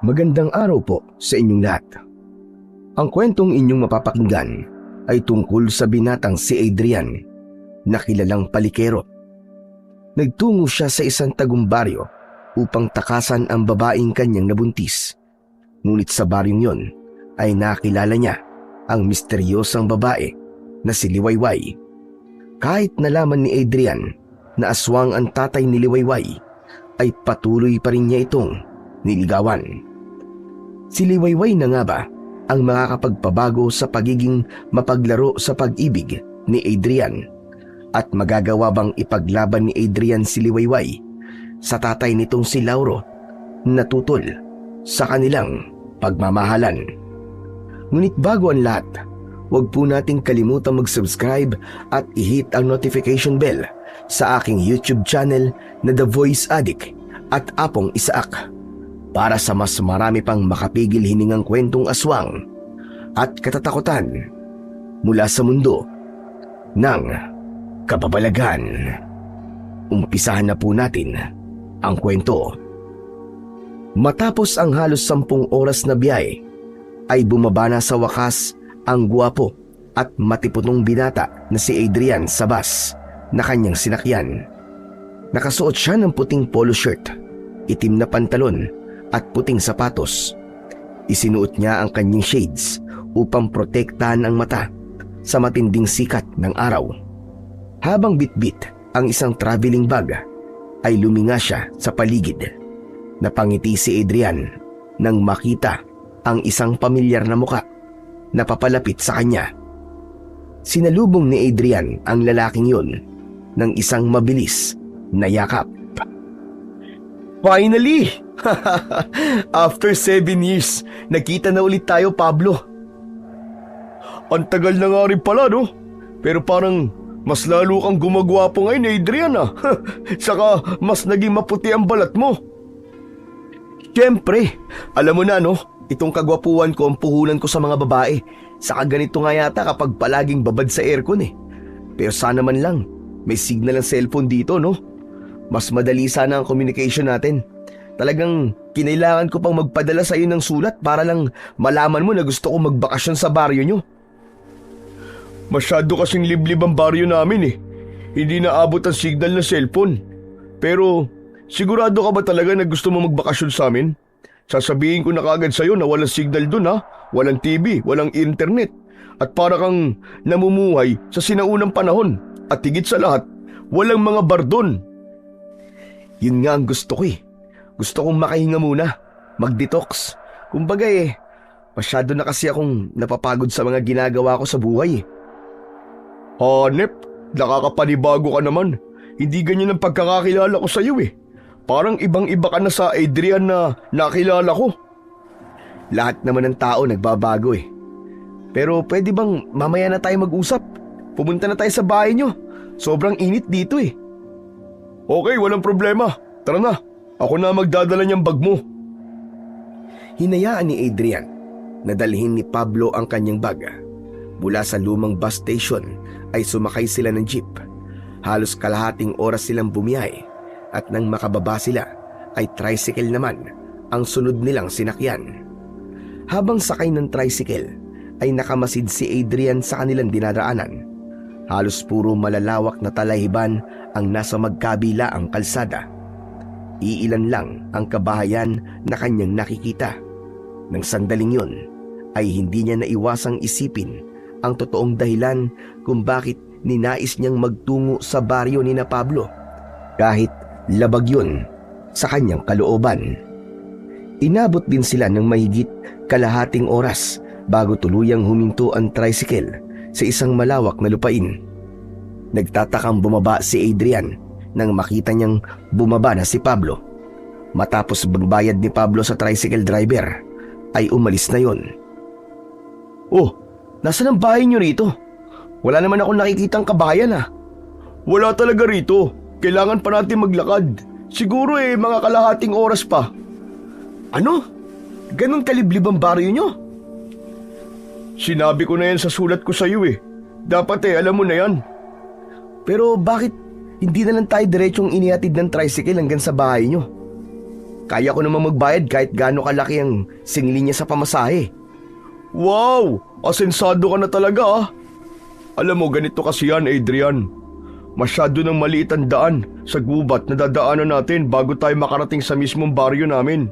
Magandang araw po sa inyong lahat. Ang kwentong inyong mapapakinggan ay tungkol sa binatang si Adrian na kilalang palikero. Nagtungo siya sa isang tagumbaryo upang takasan ang babaeng kanyang nabuntis. Ngunit sa baryong yon ay nakilala niya ang misteryosang babae na si Liwayway. Kahit nalaman ni Adrian na aswang ang tatay ni Liwayway, ay patuloy pa rin niya itong niligawan. Si Liwayway na nga ba ang makakapagpabago sa pagiging mapaglaro sa pag-ibig ni Adrian? At magagawa bang ipaglaban ni Adrian si Liwayway sa tatay nitong si Lauro na tutol sa kanilang pagmamahalan? Ngunit bago ang lahat, huwag po nating kalimutang mag-subscribe at i-hit ang notification bell sa aking YouTube channel na The Voice Addict at Apong Isaak, para sa mas marami pang makapigil hiningang kwentong aswang at katatakutan mula sa mundo ng kababalagan. Umpisahan na po natin ang kwento. Matapos ang halos 10 oras na biyahe, ay bumaba na sa wakas ang gwapo at matipunong binata na si Adrian sa bus na kanyang sinakyan. Nakasuot siya ng puting polo shirt, itim na pantalon at puting sapatos. Isinuot niya ang kanyang shades upang protektahan ang mata sa matinding sikat ng araw. Habang bitbit ang isang traveling bag, ay luminga siya sa paligid. Napangiti si Adrian nang makita ang isang pamilyar na muka na papalapit sa kanya. Sinalubong ni Adrian ang lalaking yun ng isang mabilis na yakap. Finally! After 7 years, nakita na ulit tayo, Pablo. Ang tagal na nga rin pala, no? Pero parang mas lalo kang gumagwapo ngayon, Adrian, ah. Saka mas naging maputi ang balat mo. Siyempre, alam mo na, no? Itong kagwapuan ko ang puhunan ko sa mga babae. Saka ganito nga yata kapag palaging babad sa aircon eh. Pero sana man lang, may signal ng cellphone dito, no? Mas madali sana ang communication natin. Talagang kinailangan ko pang magpadala sa iyo ng sulat para lang malaman mo na gusto ko magbakasyon sa baryo nyo. Masyado kasing liblib ang baryo namin eh. Hindi naabot ang signal ng cellphone. Pero sigurado ka ba talaga na gusto mo magbakasyon sa amin? Sasabihin ko na kagad sa iyo na walang signal dun, ha? Walang TV, walang internet. At para kang namumuhay sa sinaunang panahon. At higit sa lahat, walang mga bar dun. Yun nga ang gusto ko eh. Gusto kong makahinga muna, mag-detox. Kumbaga masyado na kasi akong napapagod sa mga ginagawa ko sa buhay eh. Hanep, nakakapanibago ka naman. Hindi ganyan ang pagkakakilala ko sa iyo eh. Parang ibang-iba ka na sa Adrian na nakilala ko. Lahat naman ng tao nagbabago eh. Pero pwede bang mamaya na tayo mag-usap? Pumunta na tayo sa bahay nyo. Sobrang init dito eh. Okay, walang problema. Tara na. Ako na magdadala niyang bag mo. Hinayaan ni Adrian na dalhin ni Pablo ang kanyang bag. Mula sa lumang bus station ay sumakay sila ng jeep. Halos kalahating oras silang bumiyahe at nang makababa sila ay tricycle naman ang sunod nilang sinakyan. Habang sakay ng tricycle ay nakamasid si Adrian sa kanilang dinadaanan. Halos puro malalawak na talahiban ang nasa magkabila ang kalsada. Iilan lang ang kabahayan na kanyang nakikita. Nang sandaling yun, ay hindi niya naiwasang isipin ang totoong dahilan kung bakit ninais niyang magtungo sa baryo ni na Pablo. Kahit labag yun sa kanyang kalooban. Inabot din sila ng mahigit kalahating oras bago tuluyang huminto ang tricycle sa isang malawak na lupain. Nagtatakang bumaba si Adrian nang makita niyang bumaba na si Pablo. Matapos magbayad ni Pablo sa tricycle driver, ay umalis na yon. Oh, nasaan ang bahay niyo rito? Wala naman akong nakikitang kabayan ah. Wala talaga rito. Kailangan pa natin maglakad. Siguro mga kalahating oras pa. Ano? Ganon kaliblib ang baryo niyo? Sinabi ko na yan sa sulat ko sa iyo eh. Dapat alam mo na yan. Pero bakit hindi na lang tayo diretsong inihatid ng tricycle hanggang sa bahay nyo? Kaya ko namang magbayad kahit gaano kalaki ang singli niya sa pamasahe. Wow! Asensado ka na talaga ah. Alam mo, ganito kasi yan, Adrian. Masyado nang maliit ang daan sa gubat na dadaanan natin bago tayo makarating sa mismong baryo namin.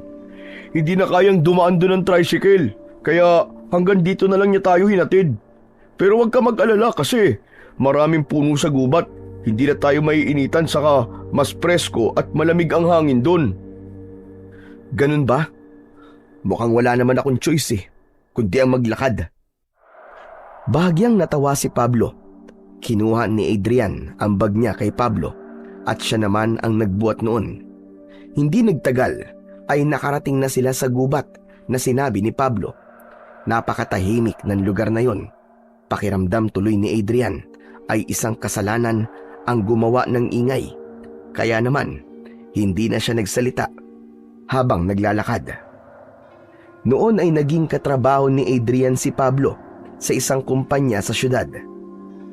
Hindi na kayang dumaan doon ng tricycle, kaya hanggang dito na lang niya tayo hinatid. Pero huwag ka mag-alala kasi maraming puno sa gubat. Hindi na tayo maiinitan, saka mas presko at malamig ang hangin doon. Ganun ba? Mukhang wala naman akong choice kundi ang maglakad. Bahagyang natawa si Pablo. Kinuha ni Adrian ang bag niya kay Pablo at siya naman ang nagbuhat noon. Hindi nagtagal ay nakarating na sila sa gubat na sinabi ni Pablo. Napakatahimik ng lugar na yon. Pakiramdam tuloy ni Adrian ay isang kasalanan ang gumawa ng ingay. Kaya naman, hindi na siya nagsalita habang naglalakad. Noon ay naging katrabaho ni Adrian si Pablo sa isang kumpanya sa syudad.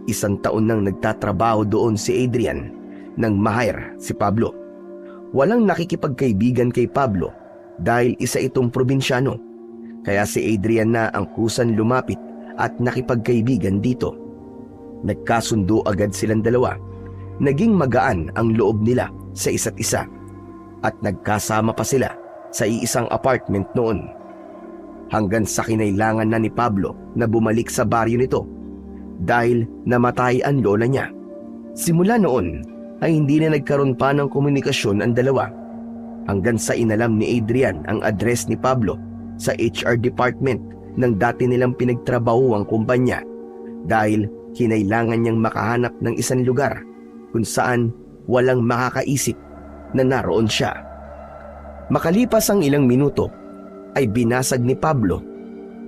1 taon nang nagtatrabaho doon si Adrian nang ma-hire si Pablo. Walang nakikipagkaibigan kay Pablo dahil isa itong probinsyano. Kaya si Adrian na ang kusan lumapit at nakipagkaibigan dito. Nagkasundo agad silang dalawa. Naging magaan ang loob nila sa isa't isa at nagkasama pa sila sa iisang apartment noon. Hanggang sa kinailangan na ni Pablo na bumalik sa baryo nito dahil namatay ang lola niya. Simula noon ay hindi na nagkaroon pa ng komunikasyon ang dalawa hanggang sa inalam ni Adrian ang address ni Pablo sa HR department ng dati nilang pinagtrabahuang kumpanya dahil kinailangan niyang makahanap ng isang lugar kung saan walang makakaisip na naroon siya. Makalipas ang ilang minuto ay binasag ni Pablo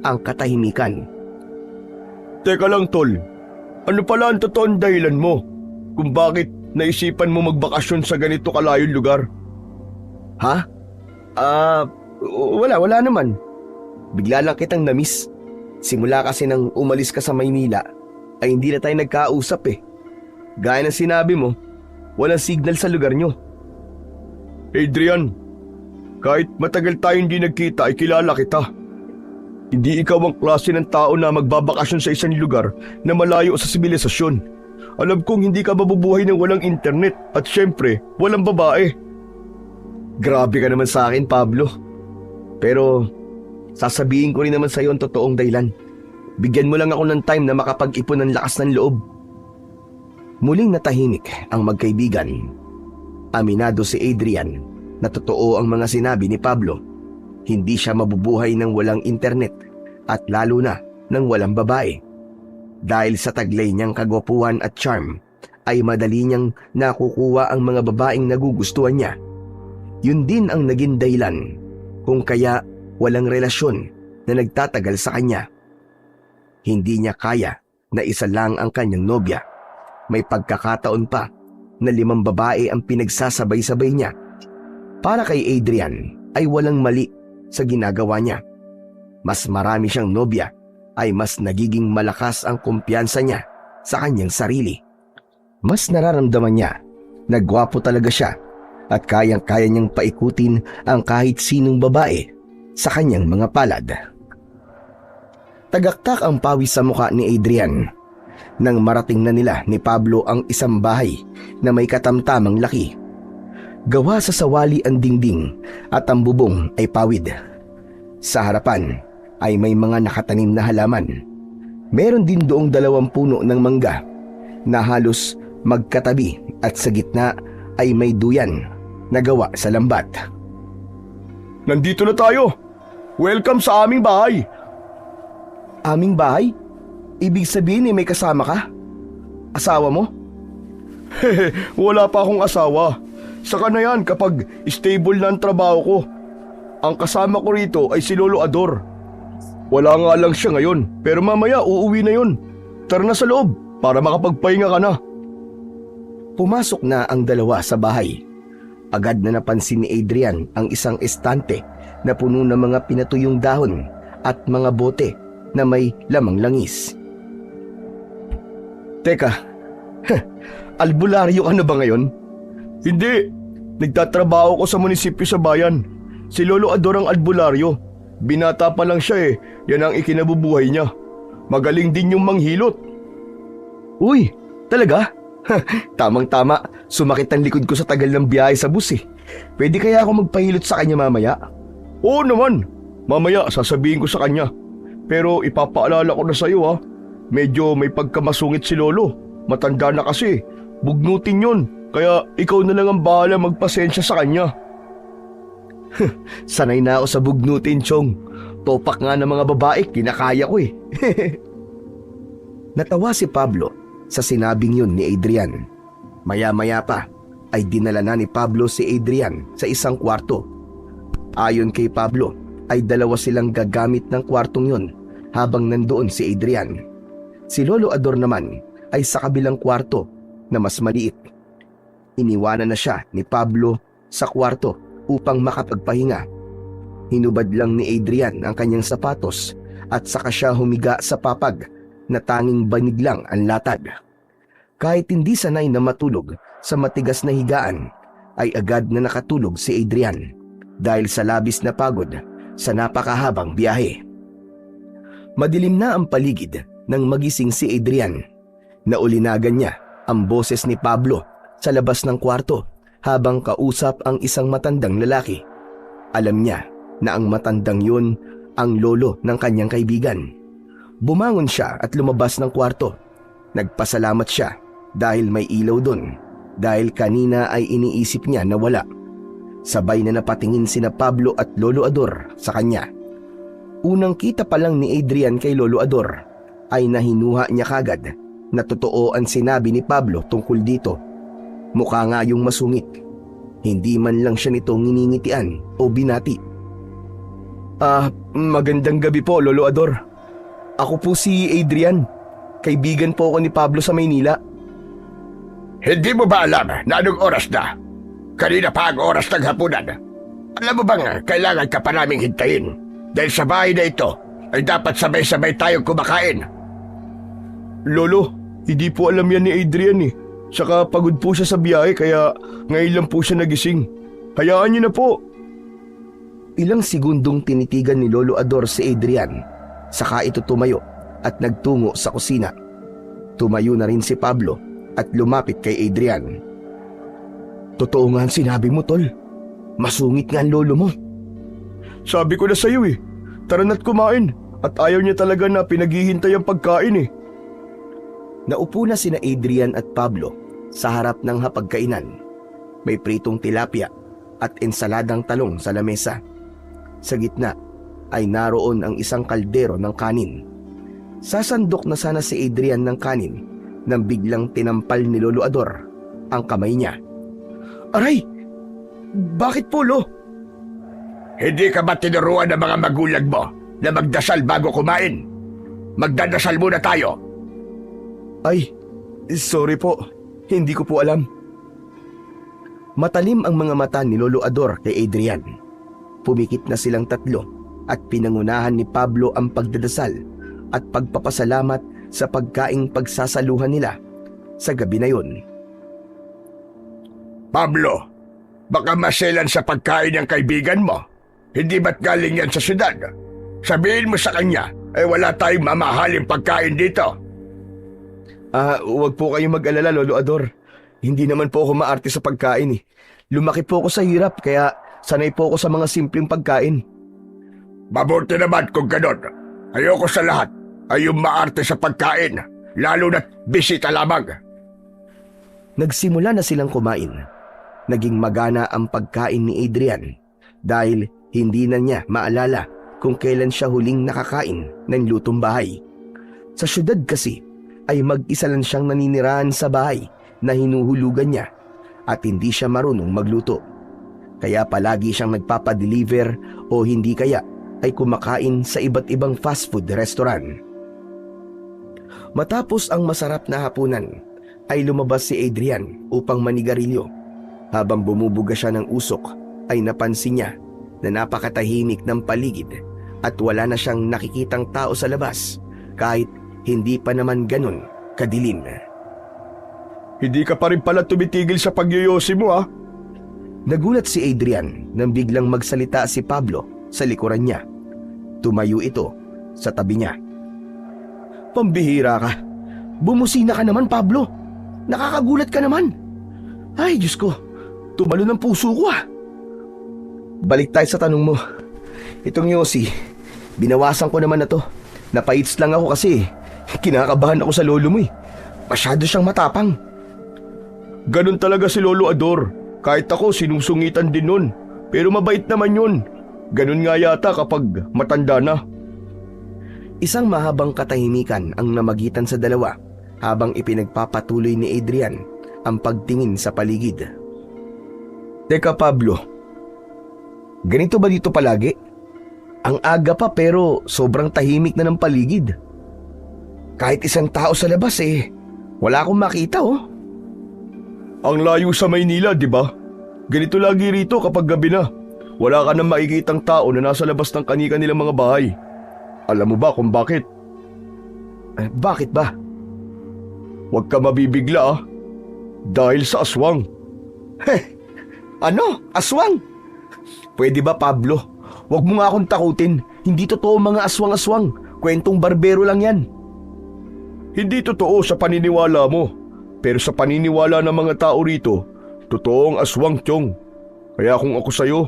ang katahimikan. Teka lang tol, ano pala ang totoong dahilan mo kung bakit naisipan mo magbakasyon sa ganito kalayong lugar? Ha? Wala naman. Bigla lang kitang na-miss. Simula kasi nang umalis ka sa Maynila ay hindi na tayo nagkausap Gaya ng sinabi mo, walang signal sa lugar nyo. Adrian, kahit matagal tayo hindi nagkita ay kilala kita. Hindi ikaw ang klase ng tao na magbabakasyon sa isang lugar na malayo sa sibilisasyon. Alam kong hindi ka mabubuhay ng walang internet at syempre, walang babae. Grabe ka naman sa akin, Pablo. Pero sasabihin ko rin naman sa iyo ang totoong dahilan. Bigyan mo lang ako ng time na makapag-ipon ng lakas ng loob. Muling natahimik ang magkaibigan. Aminado si Adrian na totoo ang mga sinabi ni Pablo. Hindi siya mabubuhay ng walang internet at lalo na ng walang babae. Dahil sa taglay niyang kagwapuhan at charm, ay madali niyang nakukuha ang mga babaeng nagugustuhan niya. Yun din ang naging dahilan kung kaya walang relasyon na nagtatagal sa kanya. Hindi niya kaya na isa lang ang kanyang nobya. May pagkakataon pa na 5 babae ang pinagsasabay-sabay niya. Para kay Adrian ay walang mali sa ginagawa niya. Mas marami siyang nobya ay mas nagiging malakas ang kumpiyansa niya sa kanyang sarili. Mas nararamdaman niya na gwapo talaga siya at kayang-kaya niyang paikutin ang kahit sinong babae sa kanyang mga palad. Tagaktak ang pawis sa mukha ni Adrian nang marating na nila ni Pablo ang isang bahay na may katamtamang laki. Gawa sa sawali ang dingding at ang bubong ay pawid. Sa harapan ay may mga nakatanim na halaman. Meron din doong 2 puno ng mangga na halos magkatabi at sa gitna ay may duyan na gawa sa lambat. Nandito na tayo! Welcome sa aming bahay! Aming bahay? Ibig sabihin may kasama ka? Asawa mo? Hehe, wala pa akong asawa. Saka na yan kapag stable na ang trabaho ko. Ang kasama ko rito ay si Lolo Ador. Wala nga lang siya ngayon, pero mamaya uuwi na yun. Tara na sa loob para makapagpahinga ka na. Pumasok na ang dalawa sa bahay. Agad na napansin ni Adrian ang isang estante na puno ng mga pinatuyong dahon at mga bote na may lamang langis. Teka, albularyo ka na ba ngayon? Hindi, nagtatrabaho ko sa munisipyo sa bayan. Si Lolo Ador ang albularyo. Binata pa lang siya yan ang ikinabubuhay niya. Magaling din yung manghilot. Uy, talaga? Tamang-tama, sumakit ang likod ko sa tagal ng biyahe sa bus Pwede kaya ako magpahilot sa kanya mamaya? Oo naman, mamaya sasabihin ko sa kanya. Pero ipapaalala ko na sa'yo medyo may pagkamasungit si Lolo. Matanda na kasi, bugnutin yun. Kaya ikaw na lang ang bahala magpasensya sa kanya. Sanay na ako sa bugnutin, Chong. Topak nga ng mga babae, kinakaya ko Natawa si Pablo sa sinabing yun ni Adrian. Maya-maya pa ay dinala na ni Pablo si Adrian sa isang kwarto. Ayon kay Pablo ay dalawa silang gagamit ng kwartong yun habang nandoon si Adrian. Si Lolo Ador naman ay sa kabilang kwarto na mas maliit. Iniwanan na siya ni Pablo sa kwarto upang makapagpahinga. Hinubad lang ni Adrian ang kanyang sapatos at saka siya humiga sa papag na tanging banig lang ang latag. Kahit hindi sanay na matulog sa matigas na higaan, ay agad na nakatulog si Adrian dahil sa labis na pagod sa napakahabang biyahe. Madilim na ang paligid nang magising si Adrian. Naulinagan niya ang boses ni Pablo sa labas ng kwarto habang kausap ang isang matandang lalaki. Alam niya na ang matandang yun ang lolo ng kanyang kaibigan. Bumangon siya at lumabas ng kwarto. Nagpasalamat siya dahil may ilaw doon, dahil kanina ay iniisip niya na wala. Sabay na napatingin sina Pablo at Lolo Ador sa kanya. Unang kita pa lang ni Adrian kay Lolo Ador ay nahinuha niya kagad na totoo ang sinabi ni Pablo tungkol dito. Mukha nga yung masungit. Hindi man lang siya nito nginingitian o binati. Magandang gabi po, Lolo Ador. Ako po si Adrian. Kaibigan po ako ni Pablo sa Maynila. Hindi mo ba alam na anong oras na? Kanina pa ang oras ng hapunan. Alam mo bang kailangan ka pa naming hintayin? Dahil sa bahay na ito ay dapat sabay-sabay tayong kumakain. Lolo, hindi po alam yan ni Adrian Saka pagod po siya sa biyahe kaya ngayon lang po siya nagising. Hayaan niyo na po. Ilang segundong tinitigan ni Lolo Ador si Adrian. Saka ito tumayo at nagtungo sa kusina. Tumayo na rin si Pablo at lumapit kay Adrian. Totoo nga ang sinabi mo, Tol. Masungit nga ang lolo mo. Sabi ko na sa'yo Tara na't kumain. At ayaw niya talaga na pinaghihintay ang pagkain Naupo na sina Adrian at Pablo sa harap ng hapagkainan. May pritong tilapia at ensaladang talong sa lamesa. Sa gitna ay naroon ang isang kaldero ng kanin. Sasandok na sana si Adrian ng kanin nang biglang tinampal ni Lolo Ador ang kamay niya. Aray! Bakit po, Lo? Hindi ka ba tinuruan ng mga magulang mo na magdasal bago kumain? Magdadasal muna tayo. Ay, sorry po. Hindi ko po alam. Matalim ang mga mata ni Lolo Ador kay Adrian. Pumikit na silang tatlo at pinangunahan ni Pablo ang pagdadasal at pagpapasalamat sa pagkaing pagsasaluhan nila sa gabi na yun. Pablo, baka maselan sa pagkain ng kaibigan mo. Hindi ba't galing yan sa syudad? Sabihin mo sa kanya, wala tayong mamahaling pagkain dito. Huwag po kayong mag-alala, Lolo Ador. Hindi naman po ako maarte sa pagkain Lumaki po ako sa hirap, kaya sanay po ako sa mga simpleng pagkain. Mabuti naman kung ganon. Ayoko sa lahat ay yung maarte sa pagkain, lalo na't bisita lamang. Nagsimula na silang kumain. Naging magana ang pagkain ni Adrian dahil hindi na niya maalala kung kailan siya huling nakakain ng lutong bahay. Sa syudad kasi ay mag-isa lang siyang naninirahan sa bahay na hinuhulugan niya at hindi siya marunong magluto. Kaya palagi siyang nagpapadeliver o hindi kaya ay kumakain sa iba't ibang fast food restaurant. Matapos ang masarap na hapunan ay lumabas si Adrian upang manigarilyo. Habang bumubuga siya ng usok ay napansin niya na napakatahimik ng paligid at wala na siyang nakikitang tao sa labas kahit hindi pa naman ganun kadilim. Hindi ka pa rin pala tumitigil sa pagyoyosi mo Nagulat si Adrian nang biglang magsalita si Pablo sa likuran niya. Tumayo ito sa tabi niya. Pambihira ka. Bumusina ka naman, Pablo. Nakakagulat ka naman. Ay, Diyos ko. Tumalo ng puso ko ah. Balik tayo sa tanong mo. Itong Yossi, binawasan ko naman na to. Napaits lang ako kasi kinakabahan ako sa lolo mo eh. Masyado siyang matapang. Ganun talaga si Lolo Ador. Kahit ako sinusungitan din nun. Pero mabait naman yun. Ganun nga yata kapag matanda na. Isang mahabang katahimikan ang namagitan sa dalawa habang ipinagpapatuloy ni Adrian ang pagtingin sa paligid. Teka Pablo, ganito ba dito palagi? Ang aga pa pero sobrang tahimik na ng paligid. Kahit isang tao sa labas wala akong makita oh. Ang layo sa Maynila, di ba? Ganito lagi rito kapag gabi na. Wala ka nang makikitang tao na nasa labas ng kanika nilang mga bahay. Alam mo ba kung bakit? Bakit ba? Huwag ka mabibigla ah. Dahil sa aswang. Ano? Aswang? Pwede ba Pablo? Huwag mo nga akong takutin. Hindi totoo mga aswang-aswang. Kwentong barbero lang yan. Hindi totoo sa paniniwala mo. Pero sa paniniwala ng mga tao rito, totoo ang aswang, Chong. Kaya kung ako sa'yo,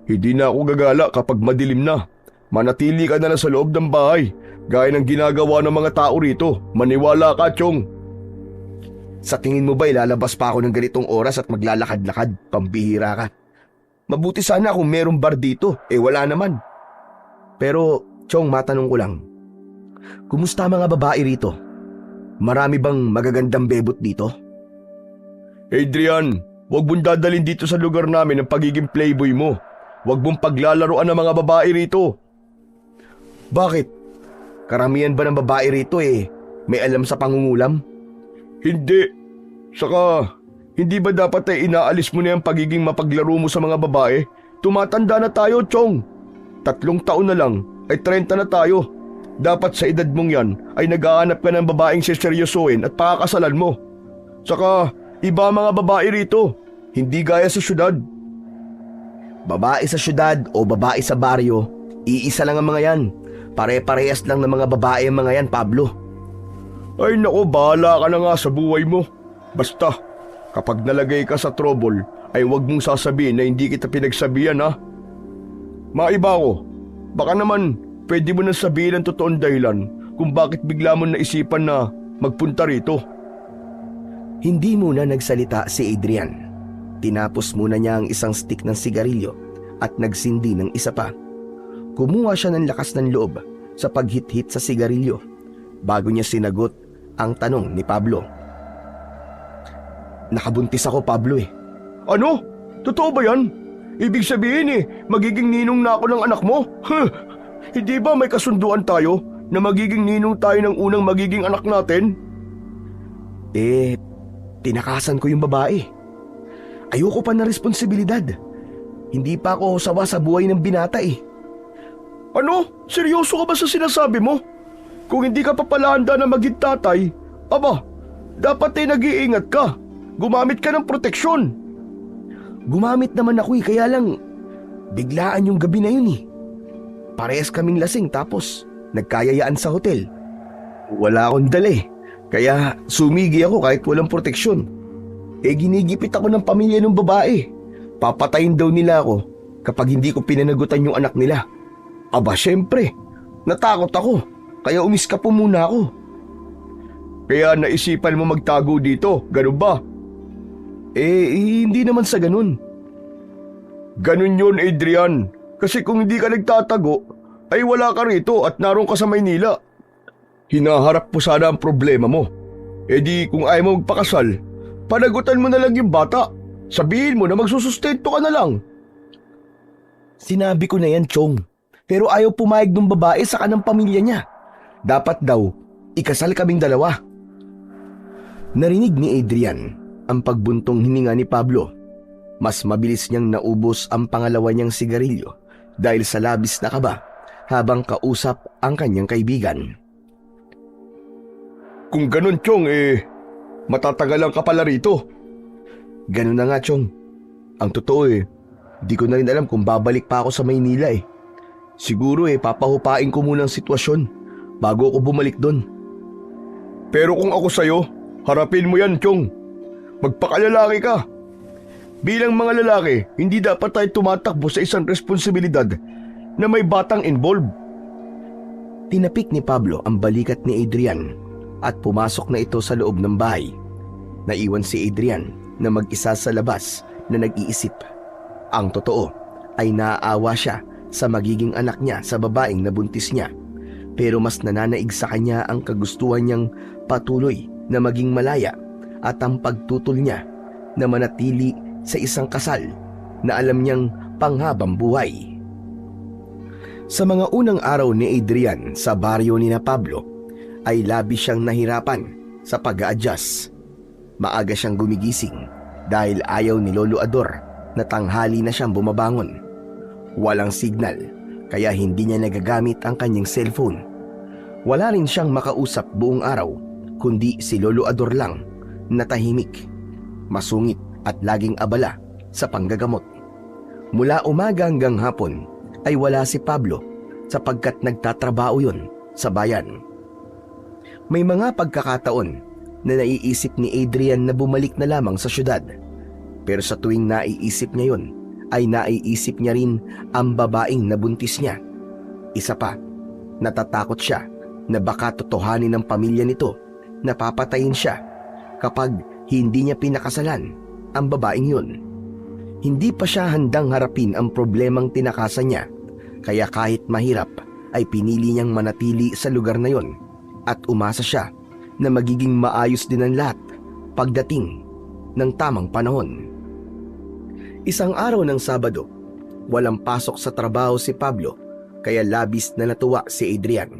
hindi na ako gagala kapag madilim na. Manatili ka na lang sa loob ng bahay, gaya ng ginagawa ng mga tao rito. Maniwala ka, Chong. Sa tingin mo ba ilalabas pa ako ng ganitong oras at maglalakad-lakad? Pambihira ka. Mabuti sana kung merong bar dito, wala naman. Pero, Chong, matanong ko lang. Kumusta mga babae rito? Marami bang magagandang bebot dito? Adrian, huwag mong dadalhin dito sa lugar namin ang pagiging playboy mo. Huwag mong paglalaroan ng mga babae rito. Bakit? Karamihan ba ng babae rito may alam sa pangungulam? Hindi. Saka, hindi ba dapat inaalis mo na yung pagiging mapaglaro mo sa mga babae? Tumatanda na tayo, Chong. 3 taon na lang ay 30 na tayo. Dapat sa edad mong yan ay nag-aanap ka ng babaeng seseryosohin at pakakasalan mo. Saka, iba mga babae rito. Hindi gaya sa syudad. Babae sa syudad o babae sa baryo, iisa lang ang mga yan. Pare-parehas lang ng mga babae ang mga yan, Pablo. Ay nako, bahala ka na nga sa buhay mo. Basta, kapag nalagay ka sa trouble, ay huwag mong sasabihin na hindi kita pinagsabihan ha. Maiba ko, baka naman pwede mo nang sabihin ang totoong dahilan kung bakit bigla mo naisipan na magpunta rito. Hindi muna nagsalita si Adrian. Tinapos muna niya ang isang stick ng sigarilyo at nagsindi ng isa pa. Kumuha siya ng lakas ng loob sa paghit-hit sa sigarilyo bago niya sinagot ang tanong ni Pablo. Nakabuntis ako, Pablo Ano? Totoo ba yan? Ibig sabihin magiging ninong na ako ng anak mo? Hindi ba may kasunduan tayo na magiging ninong tayo ng unang magiging anak natin? Tinakasan ko yung babae. Ayoko pa na responsibilidad. Hindi pa ako sawa sa buhay ng binata Ano? Seryoso ka ba sa sinasabi mo? Kung hindi ka pa pala handa na maging tatay, aba, dapat nag-iingat ka. Gumamit ka ng proteksyon. Gumamit naman ako kaya lang biglaan yung gabi na yun Parehas kaming lasing tapos nagkayayaan sa hotel. Wala akong dala kaya sumigi ako kahit walang proteksyon. Ginigipit ako ng pamilya ng babae. Papatayin daw nila ako kapag hindi ko pinanagutan yung anak nila. Aba syempre, natakot ako kaya umiskapo muna ako. Kaya naisipan mo magtago dito, ganun ba? Hindi naman sa ganun. Ganun yun, Adrian. Kasi kung hindi ka nagtatago, ay wala ka rito at naroon ka sa Maynila. Hinaharap mo sana ang problema mo. Di kung ayaw mo magpakasal, panagutan mo na lang yung bata. Sabihin mo na magsusustento ka na lang. Sinabi ko na yan, Chong. Pero ayaw pumayag ng babae sa kanang pamilya niya. Dapat daw, ikasal kaming dalawa. Narinig ni Adrian ang pagbuntong hininga ni Pablo. Mas mabilis niyang naubos ang pangalawa niyang sigarilyo dahil sa labis na kaba habang kausap ang kanyang kaibigan. Kung ganun, Chong, matatagalan ka pala rito. Ganun na nga, Chong. Ang totoo di ko na rin alam kung babalik pa ako sa Maynila Siguro papahupain ko muna ang sitwasyon bago ako bumalik doon. Pero kung ako sa'yo, harapin mo yan, Chong. Magpakalalaki ka. Bilang mga lalaki, hindi dapat tayo tumatakbo sa isang responsibilidad na may batang involved. Tinapik ni Pablo ang balikat ni Adrian at pumasok na ito sa loob ng bahay. Naiwan si Adrian na mag-isa sa labas na nag-iisip. Ang totoo ay naaawa siya sa magiging anak niya sa babaeng nabuntis niya, pero mas nananaig sa kanya ang kagustuhan niyang patuloy na maging malaya at ang pagtutol niya na manatili sa isang kasal na alam niyang panghabang buhay. Sa mga unang araw ni Adrian sa baryo ni na Pablo ay labis siyang nahirapan sa pag-a-adjust. Maaga siyang gumigising dahil ayaw ni Lolo Ador na tanghali na siyang bumabangon. Walang signal kaya hindi niya nagagamit ang kanyang cellphone. Wala rin siyang makausap buong araw kundi si Lolo Ador lang na tahimik, masungit at laging abala sa panggagamot. Mula umaga hanggang hapon ay wala si Pablo sapagkat nagtatrabaho yun sa bayan. May mga pagkakataon na naiisip ni Adrian na bumalik na lamang sa syudad. Pero sa tuwing naiisip niya yun, ay naiisip niya rin ang babaeng nabuntis niya. Isa pa, natatakot siya na baka totohanin ng pamilya nito na papatayin siya kapag hindi niya pinakasalan ang babaeng yun. Hindi pa siya handang harapin ang problemang tinakasan niya, kaya kahit mahirap ay pinili niyang manatili sa lugar na yon at umasa siya na magiging maayos din ang lahat pagdating ng tamang panahon. Isang araw ng Sabado, walang pasok sa trabaho si Pablo kaya labis na natuwa si Adrian.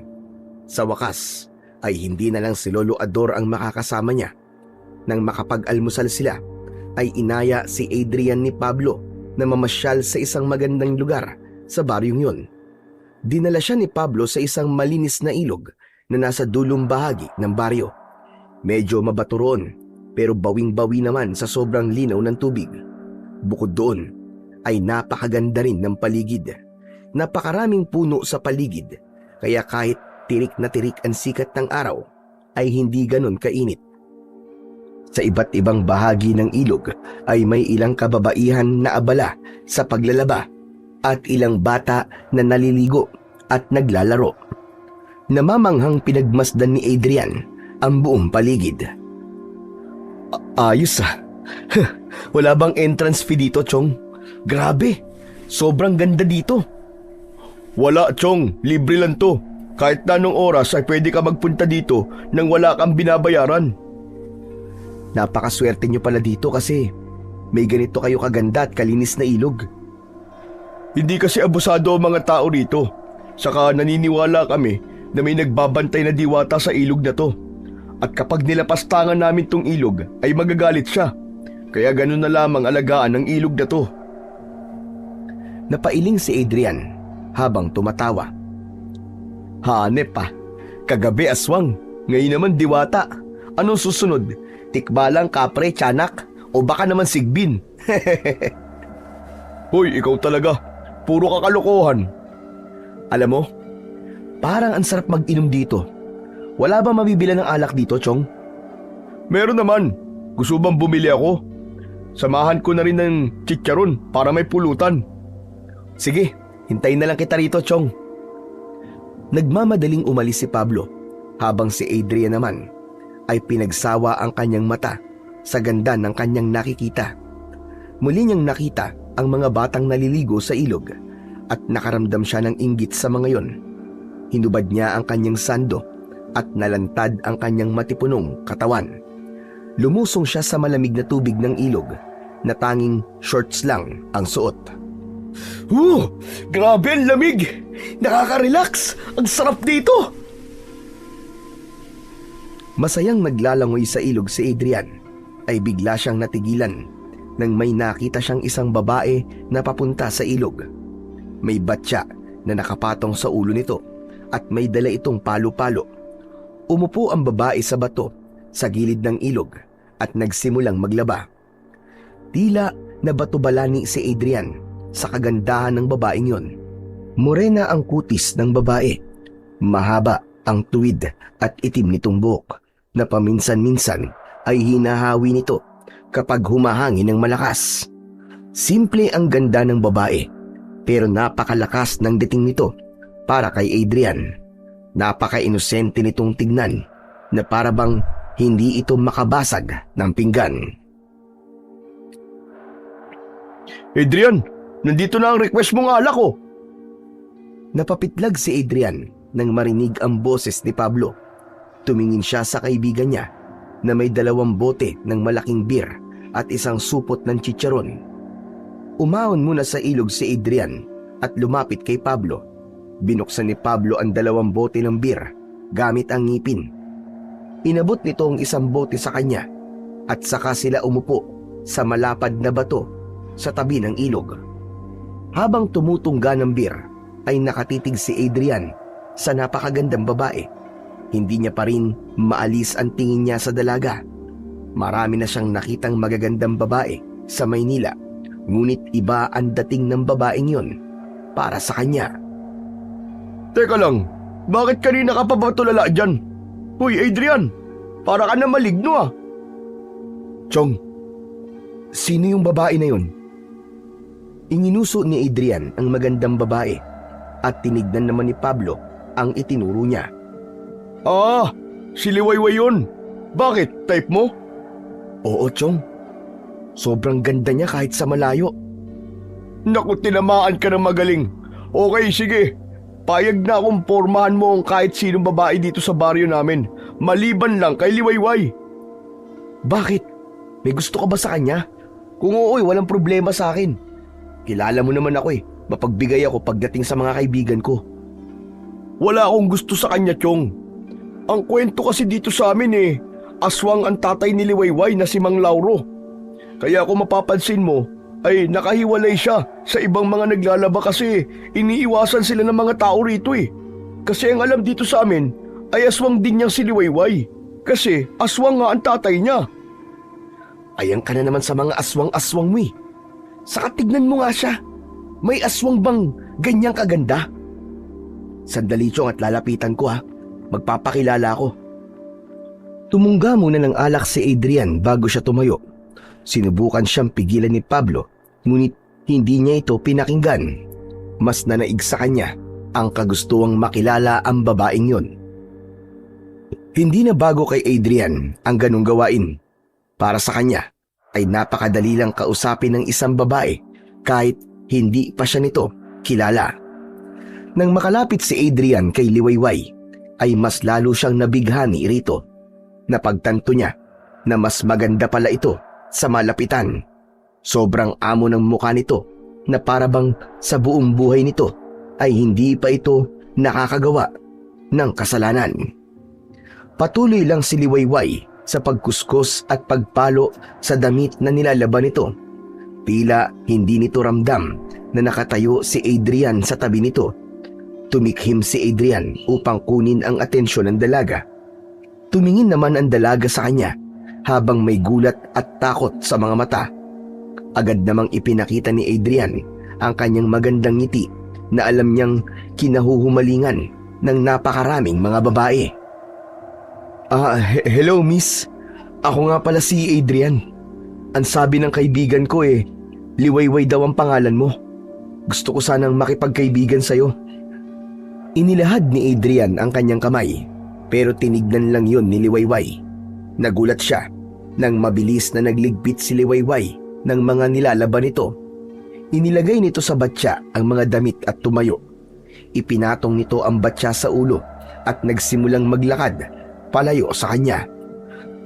Sa wakas ay hindi na lang si Lolo Ador ang makakasama niya. Nang makapag-almusal sila ay inaya si Adrian ni Pablo na mamasyal sa isang magandang lugar sa baryong yun. Dinala siya ni Pablo sa isang malinis na ilog na nasa dulong bahagi ng baryo. Medyo mabato roon pero bawing-bawi naman sa sobrang linaw ng tubig. Bukod doon ay napakaganda rin ng paligid. Napakaraming puno sa paligid kaya kahit tirik na tirik ang sikat ng araw ay hindi ganon kainit. Sa iba't ibang bahagi ng ilog ay may ilang kababaihan na abala sa paglalaba at ilang bata na naliligo at naglalaro. Namamanghang pinagmasdan ni Adrian ang buong paligid. Ayos Wala bang entrance fee dito, Chong? Grabe, sobrang ganda dito. Wala, Chong, libre lang to. Kahit na anong oras ay pwede ka magpunta dito nang wala kang binabayaran. Napakaswerte nyo pala dito kasi may ganito kayo kaganda at kalinis na ilog. Hindi kasi abusado ang mga tao rito. Saka naniniwala kami na may nagbabantay na diwata sa ilog na to. At kapag nilapastangan namin tong ilog ay magagalit siya. Kaya ganun na lamang alagaan ng ilog na to. Napailing si Adrian habang tumatawa. Hanep pa. Kagabi aswang. Ngayon naman diwata. Anong susunod? Tikbalang, kapre, tiyanak? O baka naman sigbin? Hoy, ikaw talaga. Puro ka kalokohan. Alam mo, parang ang sarap mag-inom dito. Wala ba mabibila ng alak dito, Chong? Meron naman. Gusto bang bumili ako? Samahan ko na rin ng chicharon para may pulutan. Sige, hintayin na lang kita rito, Chong. Nagmamadaling umalis si Pablo habang si Adrian naman ay pinagsawa ang kanyang mata sa ganda ng kanyang nakikita. Muli niyang nakita ang mga batang naliligo sa ilog at nakaramdam siya ng inggit sa mga yon. Hinubad niya ang kanyang sando at nalantad ang kanyang matipunong katawan. Lumusong siya sa malamig na tubig ng ilog na tanging shorts lang ang suot. Grabe ang lamig! Nakaka-relax! Ang sarap dito! Masayang naglalangoy sa ilog si Adrian ay bigla siyang natigilan nang may nakita siyang isang babae na papunta sa ilog. May batya na nakapatong sa ulo nito at may dala itong palo-palo. Umupo ang babae sa bato sa gilid ng ilog at nagsimulang maglaba. Tila Nabato-balani si Adrian sa kagandahan ng babaeng yon. Morena ang kutis ng babae. Mahaba ang tuwid at itim nitong buhok na paminsan-minsan ay hinahawi nito kapag humahangin ng malakas. Simple ang ganda ng babae pero napakalakas ng dating nito para kay Adrian. Napaka-inosente nitong tignan na para bang hindi ito makabasag ng pinggan. Adrian, nandito na ang request mong alak ko. Napapitlag si Adrian nang marinig ang boses ni Pablo. Tumingin siya sa kaibigan niya na may 2 bote ng malaking beer at isang supot ng chicharon. Umahon muna sa ilog si Adrian at lumapit kay Pablo. Binuksan ni Pablo ang 2 bote ng beer gamit ang ngipin. Inabot nito ang 1 bote sa kanya at saka sila umupo sa malapad na bato sa tabi ng ilog. Habang tumutungga ng beer ay nakatitig si Adrian sa napakagandang babae. Hindi niya pa rin maalis ang tingin niya sa dalaga. Marami na siyang nakitang magagandang babae sa Maynila, ngunit iba ang dating ng babaeng yon para sa kanya. Teka lang, bakit kanina ka pa ba tulala dyan? Hoy Adrian, para ka na maligno ah. Chong, sino yung babae na yon? Inginuso ni Adrian ang magandang babae at tinignan naman ni Pablo ang itinuro niya. Ah, si Liwayway yun. Bakit? Type mo? Oo, Chong. Sobrang ganda niya kahit sa malayo. Naku, tinamaan ka ng magaling. Okay, sige. Payag na akong pormahan mo ang kahit sinong babae dito sa baryo namin. Maliban lang kay Liwayway. Bakit? May gusto ka ba sa kanya? Kung oo, walang problema sa akin. Kilala mo naman ako eh. Mapagbigay ako pagdating sa mga kaibigan ko. Wala akong gusto sa kanya, Chong. Ang kwento kasi dito sa amin eh, aswang ang tatay ni Liwayway na si Mang Lauro. Kaya kung mapapansin mo, ay nakahiwalay siya sa ibang mga naglalaba kasi iniiwasan sila ng mga tao rito eh. Kasi ang alam dito sa amin ay aswang din niyang si Liwayway. Kasi aswang nga ang tatay niya. Ayan ka na naman sa mga aswang-aswang mo eh. Saka tignan mo nga siya. May aswang bang ganyang kaganda? Sandali, Chong, at lalapitan ko ha. Magpapakilala ako. Tumungga muna ng alak si Adrian bago siya tumayo. Sinubukan siyang pigilan ni Pablo, ngunit hindi niya ito pinakinggan. Mas nanaig sa kanya ang kagustuhang makilala ang babaeng yon. Hindi na bago kay Adrian ang ganong gawain. Para sa kanya ay napakadali lang kausapin ng isang babae kahit hindi pa siya nito kilala. Nang makalapit si Adrian kay Liwayway, ay mas lalo siyang nabighani rito. Napagtanto niya na mas maganda pala ito sa malapitan. Sobrang amo ng mukha nito na para bang sa buong buhay nito ay hindi pa ito nakakagawa ng kasalanan. Patuloy lang si Liwayway sa pagkuskus at pagpalo sa damit na nilalaban nito. Tila hindi nito ramdam na nakatayo si Adrian sa tabi nito. Tumikhim si Adrian upang kunin ang atensyon ng dalaga. Tumingin naman ang dalaga sa kanya habang may gulat at takot sa mga mata. Agad namang ipinakita ni Adrian ang kanyang magandang ngiti na alam niyang kinahuhumalingan ng napakaraming mga babae. Hello miss. Ako nga pala si Adrian. Ang sabi ng kaibigan ko Liwayway daw ang pangalan mo. Gusto ko sanang makipagkaibigan sa'yo. Inilahad ni Adrian ang kanyang kamay, pero tinignan lang yun ni Liwayway. Nagulat siya nang mabilis na nagligpit si Liwayway ng mga nilalaban nito. Inilagay nito sa batya ang mga damit at tumayo. Ipinatong nito ang batya sa ulo at nagsimulang maglakad palayo sa kanya.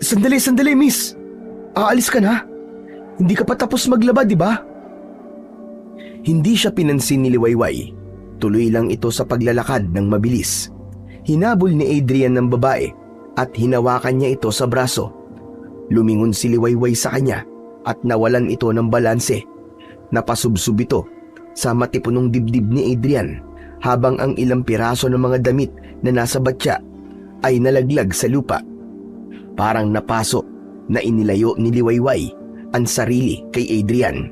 Sandali miss! Aalis ka na? Hindi ka pa tapos maglaba, di ba? Hindi siya pinansin ni Liwayway. Tuloy lang ito sa paglalakad ng mabilis. Hinabol ni Adrian ng babae at hinawakan niya ito sa braso. Lumingon si Liwayway sa kanya at nawalan ito ng balanse. Napasubsob ito sa matipunong dibdib ni Adrian habang ang ilang piraso ng mga damit na nasa batya ay nalaglag sa lupa. Parang napaso na inilayo ni Liwayway ang sarili kay Adrian.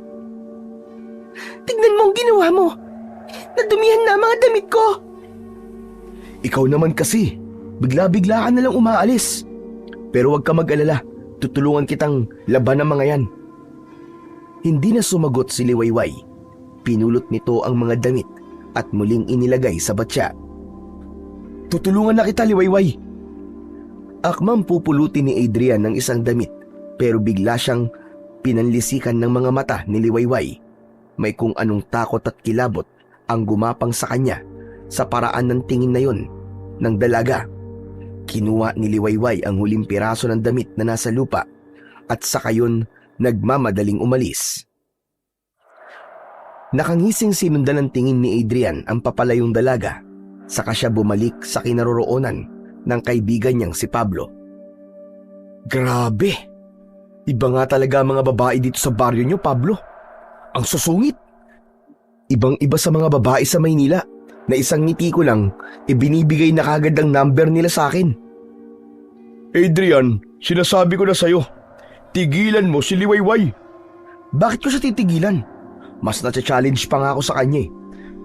Tignan mo ang ginawa mo. Nadumihan na ang mga damit ko. Ikaw naman kasi, bigla-bigla ka na lang umaalis. Pero huwag ka mag-alala, tutulungan kitang laban ng mga yan. Hindi na sumagot si Liwayway. Pinulot nito ang mga damit at muling inilagay sa batya. Tutulungan na kita, Liwayway. Akmang pupulutin ni Adrian ng isang damit pero bigla siyang pinanlisikan ng mga mata ni Liwayway. May kung anong takot at kilabot ang gumapang sa kanya sa paraan ng tingin na yon ng dalaga. Kinuha ni Liwayway ang huling piraso ng damit na nasa lupa at saka yun nagmamadaling umalis. Nakangising sinundan ng tingin ni Adrian ang papalayong dalaga, saka siya bumalik sa kinaroroonan ng kaibigan niyang si Pablo. Grabe! Iba nga talaga ang mga babae dito sa baryo niyo, Pablo. Ang susungit! Ibang-iba sa mga babae sa Maynila na isang ngiti ko lang, ibinibigay na kagad ang number nila sa akin. Adrian, sinasabi ko na sa'yo, tigilan mo si Liwayway. Bakit ko siya titigilan? Mas na-challenge pa nga ako sa kanya eh.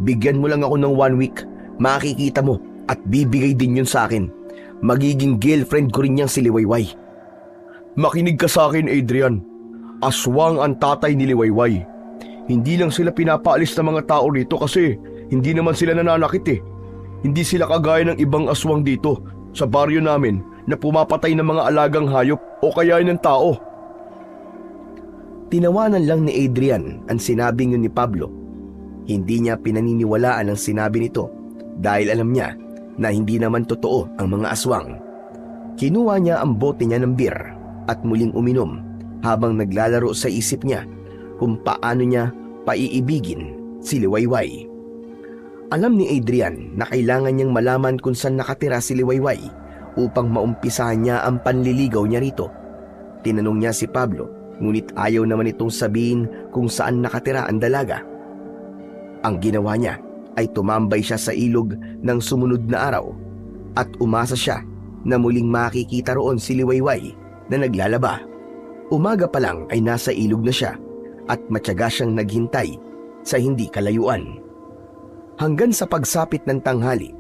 Bigyan mo lang ako ng 1 week, makikita mo at bibigay din yun sa akin. Magiging girlfriend ko rin niyang si Liwayway. Makinig ka sa akin, Adrian. Aswang ang tatay ni Liwayway. Hindi lang sila pinapaalis ng mga tao rito kasi hindi naman sila nananakit eh. Hindi sila kagaya ng ibang aswang dito sa baryo namin na pumapatay ng mga alagang hayop o kaya ng tao. Tinawanan lang ni Adrian ang sinabing yun ni Pablo. Hindi niya pinaniniwalaan ang sinabi nito dahil alam niya na hindi naman totoo ang mga aswang. Kinuha niya ang bote niya ng beer at muling uminom habang naglalaro sa isip niya kung paano niya paiibigin si Liwayway. Alam ni Adrian na kailangan niyang malaman kung saan nakatira si Liwayway upang maumpisahan niya ang panliligaw niya rito. Tinanong niya si Pablo, ngunit ayaw naman itong sabihin kung saan nakatira ang dalaga. Ang ginawa niya ay tumambay siya sa ilog ng sumunod na araw at umasa siya na muling makikita roon si Liwayway na naglalaba. Umaga pa lang ay nasa ilog na siya at matyaga siyang naghintay sa hindi kalayuan. Hanggang sa pagsapit ng tanghali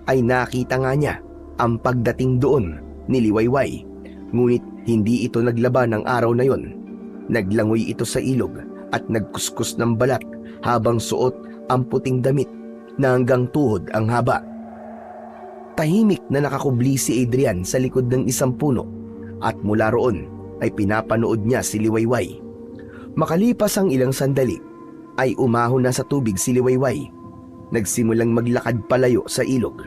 ay nakita nga niya ang pagdating doon ni Liwayway, ngunit hindi ito naglaba ng araw na yon. Naglangoy ito sa ilog at nagkuskus ng balat habang suot ang puting damit na hanggang tuhod ang haba. Tahimik na nakakubli si Adrian sa likod ng isang puno at mula roon ay pinapanood niya si Liwayway. Makalipas ang ilang sandali ay umahon na sa tubig si Liwayway. Nagsimulang maglakad palayo sa ilog.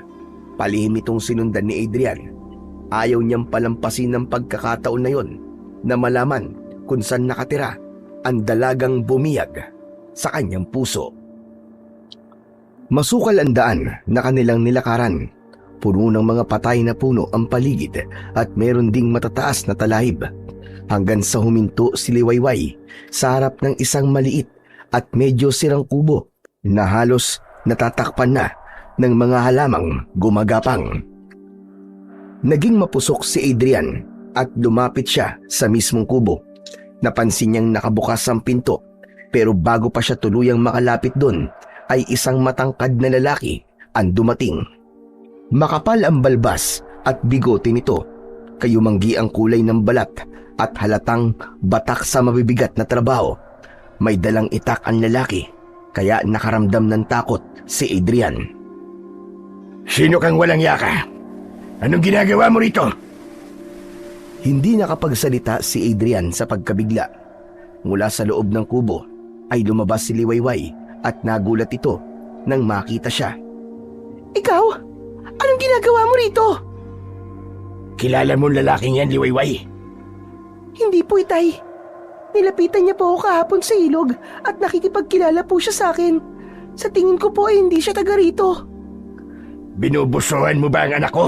Palihim itong sinundan ni Adrian. Ayaw niyang palampasin ng pagkakataon na yon na malaman kung saan nakatira ang dalagang bumiyag sa kanyang puso. Masukal ang daan na kanilang nilakaran. Puno ng mga patay na puno ang paligid at meron ding matataas na talahib. Hanggang sa huminto si Liwayway sa harap ng isang maliit at medyo sirang kubo na halos natatakpan na ng mga halamang gumagapang. Naging mapusok si Adrian at lumapit siya sa mismong kubo. Napansin niyang nakabukas ang pinto pero bago pa siya tuluyang makalapit doon ay isang matangkad na lalaki ang dumating. Makapal ang balbas at bigote nito, kayumanggi ang kulay ng balat at halatang batak sa mabibigat na trabaho. May dalang itak ang lalaki kaya nakaramdam ng takot si Adrian. Sino kang walang yaka? Anong ginagawa mo rito? Hindi nakapagsalita si Adrian sa pagkabigla. Mula sa loob ng kubo ay lumabas si Liwayway at nagulat ito nang makita siya. Ikaw? Anong ginagawa mo rito? Kilala mo lalaking yan, Liwayway? Hindi po, Itay. Nilapitan niya po ako kahapon sa ilog at nakikipagkilala po siya sa akin. Sa tingin ko po ay hindi siya taga rito. Binubusuhan mo ba ang anak ko?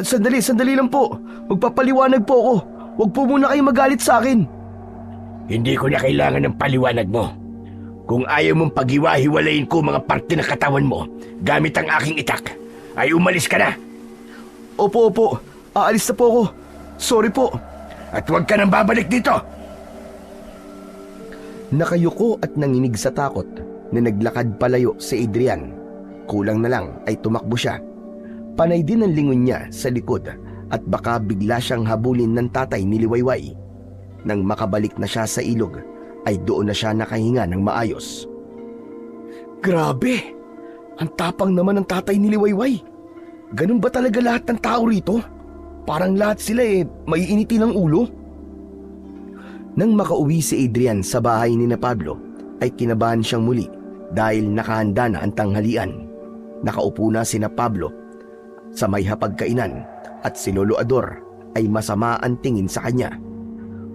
Sandali lang po. Magpapaliwanag po ako. Huwag po muna kayo magalit sa akin. Hindi ko na kailangan ng paliwanag mo. Kung ayaw mong paghiwa-hiwalayin ko mga parte ng katawan mo gamit ang aking itak, ay umalis ka na. Opo. Aalis na po ako. Sorry po. At huwag ka nang babalik dito. Nakayuko at nanginig sa takot na naglakad palayo si Adrian. Kulang na lang ay tumakbo siya. Panay din ang lingon niya sa likod at baka bigla siyang habulin ng tatay ni Liwayway. Nang makabalik na siya sa ilog ay doon na siya nakahinga ng maayos. Grabe! Ang tapang naman ng tatay ni Liwayway. Ganun ba talaga lahat ng tao rito? Parang lahat sila maiiniti ng ulo. Nang makauwi si Adrian sa bahay ni na Pablo ay kinabahan siyang muli dahil nakahanda na ang tanghalian. Nakaupo na si na Pablo sa may hapagkainan at si Lolo Ador ay masama ang tingin sa kanya.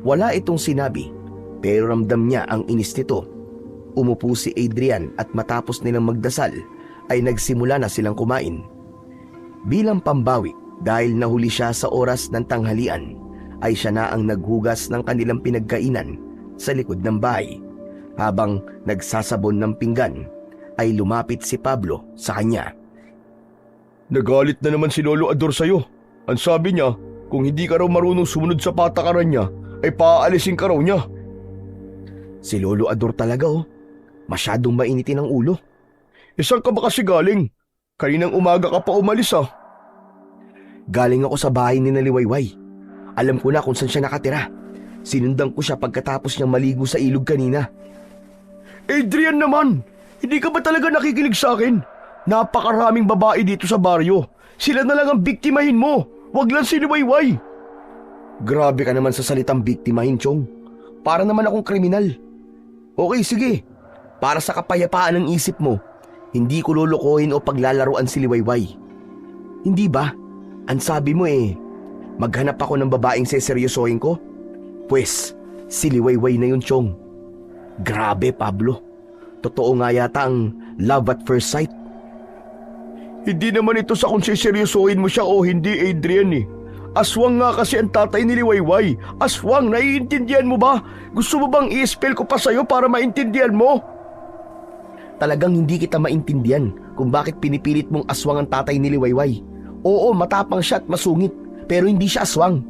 Wala itong sinabi pero ramdam niya ang inis nito. Umupo si Adrian at matapos nilang magdasal ay nagsimula na silang kumain. Bilang pambawi dahil nahuli siya sa oras ng tanghalian ay siya na ang naghugas ng kanilang pinagkainan sa likod ng bahay. Habang nagsasabon ng pinggan ay lumapit si Pablo sa kanya. Nagalit na naman si Lolo Ador sa'yo. Ang sabi niya, kung hindi ka raw marunong sumunod sa patakaran niya, ay paaalisin ka raw niya. Si Lolo Ador talaga masyadong mainitin ang ulo. Saan ka ba kasi galing? Kaninang umaga ka pa umalis ah. Galing ako sa bahay ni Naliwayway. Alam ko na kung saan siya nakatira. Sinundan ko siya pagkatapos niyang maligo sa ilog kanina. Adrian naman! Hindi ka ba talaga nakikinig sa akin? Napakaraming babae dito sa baryo. Sila na lang ang biktimahin mo. Wag lang si Liwayway. Grabe ka naman sa salitang biktimahin, Chong. Para naman akong kriminal. Okay, sige. Para sa kapayapaan ng isip mo, hindi ko lulukohin o paglalaruan si Liwayway. Hindi ba? Ang sabi mo maghanap ako ng babaeng seseryosohin ko? Pwes, si Liwayway na yun, Chong. Grabe, Pablo. Totoo nga yata ang love at first sight. Hindi naman ito sa kung seseryosohin mo siya o hindi, Adrian. Aswang nga kasi ang tatay ni Liwayway. Aswang, naiintindihan mo ba? Gusto mo bang i-spell ko pa sa'yo para maintindihan mo? Talagang hindi kita maintindihan kung bakit pinipilit mong aswang ang tatay ni Liwayway. Oo, matapang siya at masungit, pero hindi siya aswang.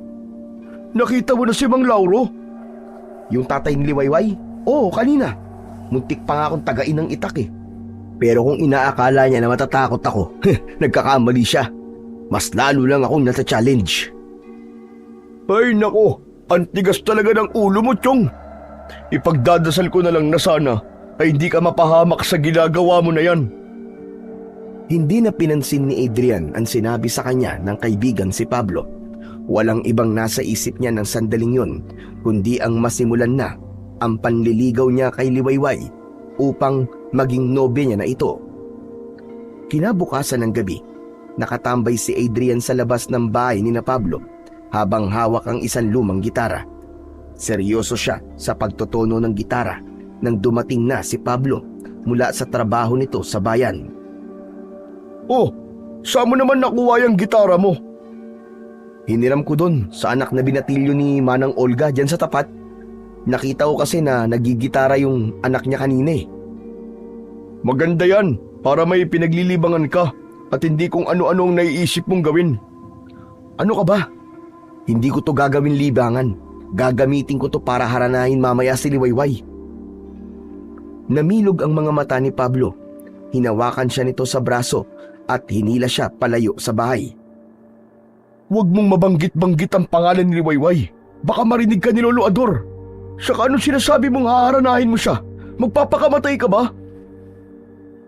Nakita mo na si Mang Lauro? Yung tatay ni Liwayway? Oo, kanina. Muntik pa nga akong tagain ng itak Pero kung inaakala niya na matatakot ako, nagkakamali siya. Mas lalo lang akong nata-challenge. Ay nako, ang tigas talaga ng ulo mo, Chong. Ipagdadasal ko na lang na sana ay hindi ka mapahamak sa ginagawa mo na yan. Hindi na pinansin ni Adrian ang sinabi sa kanya ng kaibigan si Pablo. Walang ibang nasa isip niya ng sandaling yun, kundi ang masimulan na ang panliligaw niya kay Liwayway upang maging nobya niya na ito. Kinabukasan ng gabi, nakatambay si Adrian sa labas ng bahay ni na Pablo habang hawak ang isang lumang gitara. Seryoso siya sa pagtotono ng gitara nang dumating na si Pablo mula sa trabaho nito sa bayan. Oh, saan mo naman nakuha yung gitara mo? Hiniram ko dun sa anak na binatilyo ni Manang Olga dyan sa tapat. Nakita ko kasi na nagigitara yung anak niya kanina Maganda yan, para may pinaglilibangan ka at hindi kung ano-ano ang naiisip mong gawin. Ano ka ba? Hindi ko to gagawin libangan. Gagamitin ko to para haranahin mamaya si Liwayway. Namilog ang mga mata ni Pablo. Hinawakan siya nito sa braso at hinila siya palayo sa bahay. Huwag mong mabanggit-banggit ang pangalan ni Liwayway. Baka marinig ka ni Lolo Ador. Saka anong sinasabi mong haharanahin mo siya? Magpapakamatay ka ba?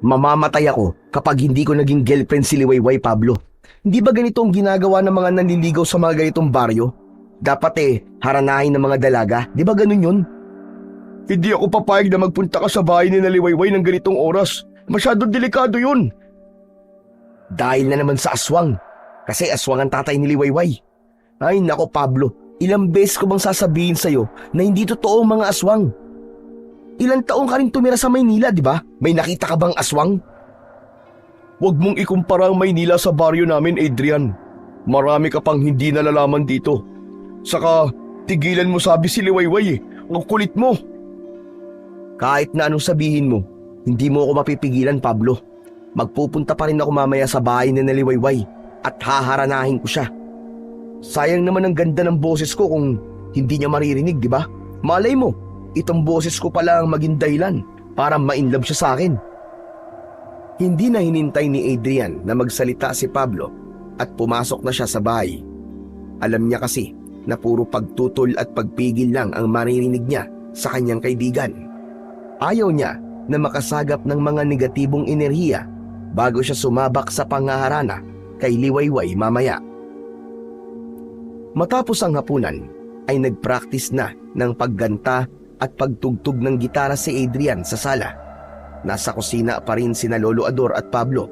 Mamamatay ako kapag hindi ko naging girlfriend si Liwayway, Pablo. Hindi ba ganito ang ginagawa ng mga nanliligaw sa mga ganitong baryo? Dapat haranahin ng mga dalaga. Di ba ganun yun? Hindi ako papayag na magpunta ka sa bahay ni Liwayway ng ganitong oras. Masyadong delikado yun. Dahil na naman sa aswang. Kasi aswang ang tatay ni Liwayway. Ay nako, Pablo. Ilang beses ko bang sasabihin sa'yo na hindi totoo ang mga aswang? Ilang taong ka rin tumira sa Maynila, di ba? May nakita ka bang aswang? Huwag mong ikumpara ang Maynila sa baryo namin, Adrian. Marami ka pang hindi nalalaman dito. Saka, tigilan mo sabi si Liwayway Ang kulit mo. Kahit na anong sabihin mo, hindi mo ako mapipigilan, Pablo. Magpupunta pa rin ako mamaya sa bahay ni Liwayway at haharanahin ko siya. Sayang naman ang ganda ng boses ko kung hindi niya maririnig, di ba? Malay mo, itong boses ko pala ang maging dahilan para ma-inlove siya sa akin. Hindi na hinintay ni Adrian na magsalita si Pablo at pumasok na siya sa bahay. Alam niya kasi na puro pagtutol at pagpigil lang ang maririnig niya sa kanyang kaibigan. Ayaw niya na makasagap ng mga negatibong enerhiya bago siya sumabak sa pangaharana kay Liwayway mamaya. Matapos ang hapunan ay nagpractice na ng pagganta at pagtugtog ng gitara si Adrian sa sala. Nasa kusina pa rin sina Lolo Ador at Pablo.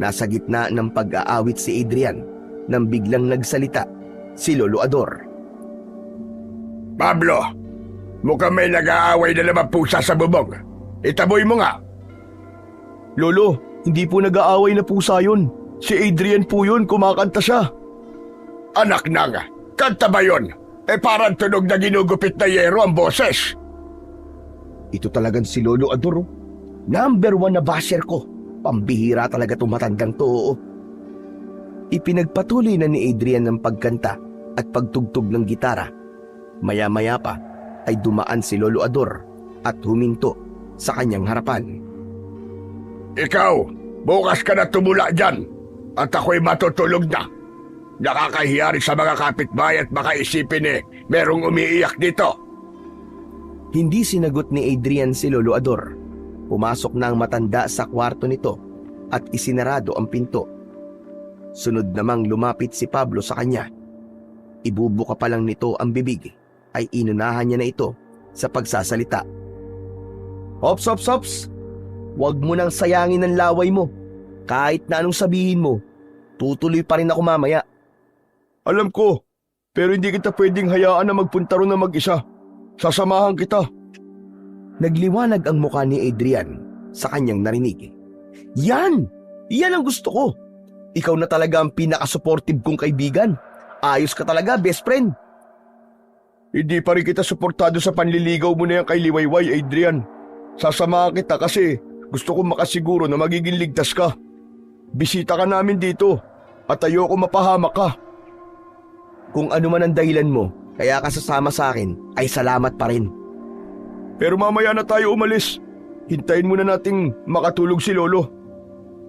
Nasa gitna ng pag-aawit si Adrian nang biglang nagsalita si Lolo Ador. Pablo, mukhang may nag-aaway na naman pusa sa bubong. Itaboy mo nga. Lolo, hindi po nag-aaway na pusa yun. Si Adrian po yun, kumakanta siya. Anak nang, kanta ba yun? Parang tunog na ginugupit na yero ang boses. Ito talagang si Lolo Ador. Number 1 na basher ko. Pambihira talaga itong matandang to. Ipinagpatuloy na ni Adrian ng pagkanta at pagtugtog ng gitara. Maya-maya pa ay dumaan si Lolo Ador at huminto sa kanyang harapan. Ikaw, bukas ka na tumula dyan at ako'y matutulog na. Nakakahiya rin sa mga kapitbahay at baka isipin merong umiiyak dito. Hindi sinagot ni Adrian si Lolo Ador. Pumasok na ang matanda sa kwarto nito at isinarado ang pinto. Sunod namang lumapit si Pablo sa kanya. Ibubuka pa lang nito ang bibig ay inunahan niya na ito sa pagsasalita. Ops, ops, ops! Huwag mo nang sayangin ang laway mo. Kahit na anong sabihin mo, tutuloy pa rin ako mamaya. Alam ko, pero hindi kita pwedeng hayaan na magpunta ron na mag-isa. Sasamahan kita. Nagliwanag ang mukha ni Adrian sa kanyang narinig. Yan! Yan ang gusto ko. Ikaw na talaga ang pinaka-supportive kong kaibigan. Ayos ka talaga, best friend. Hindi pa rin kita suportado sa panliligaw mo na yan kay Liwayway, Adrian. Sasamahan kita kasi gusto ko makasiguro na magiging ligtas ka. Bisita ka namin dito at ayoko mapahamak ka. Kung ano man ang dahilan mo, kaya ka sasama sa akin, ay salamat pa rin. Pero mamaya na tayo umalis. Hintayin muna nating makatulog si Lolo.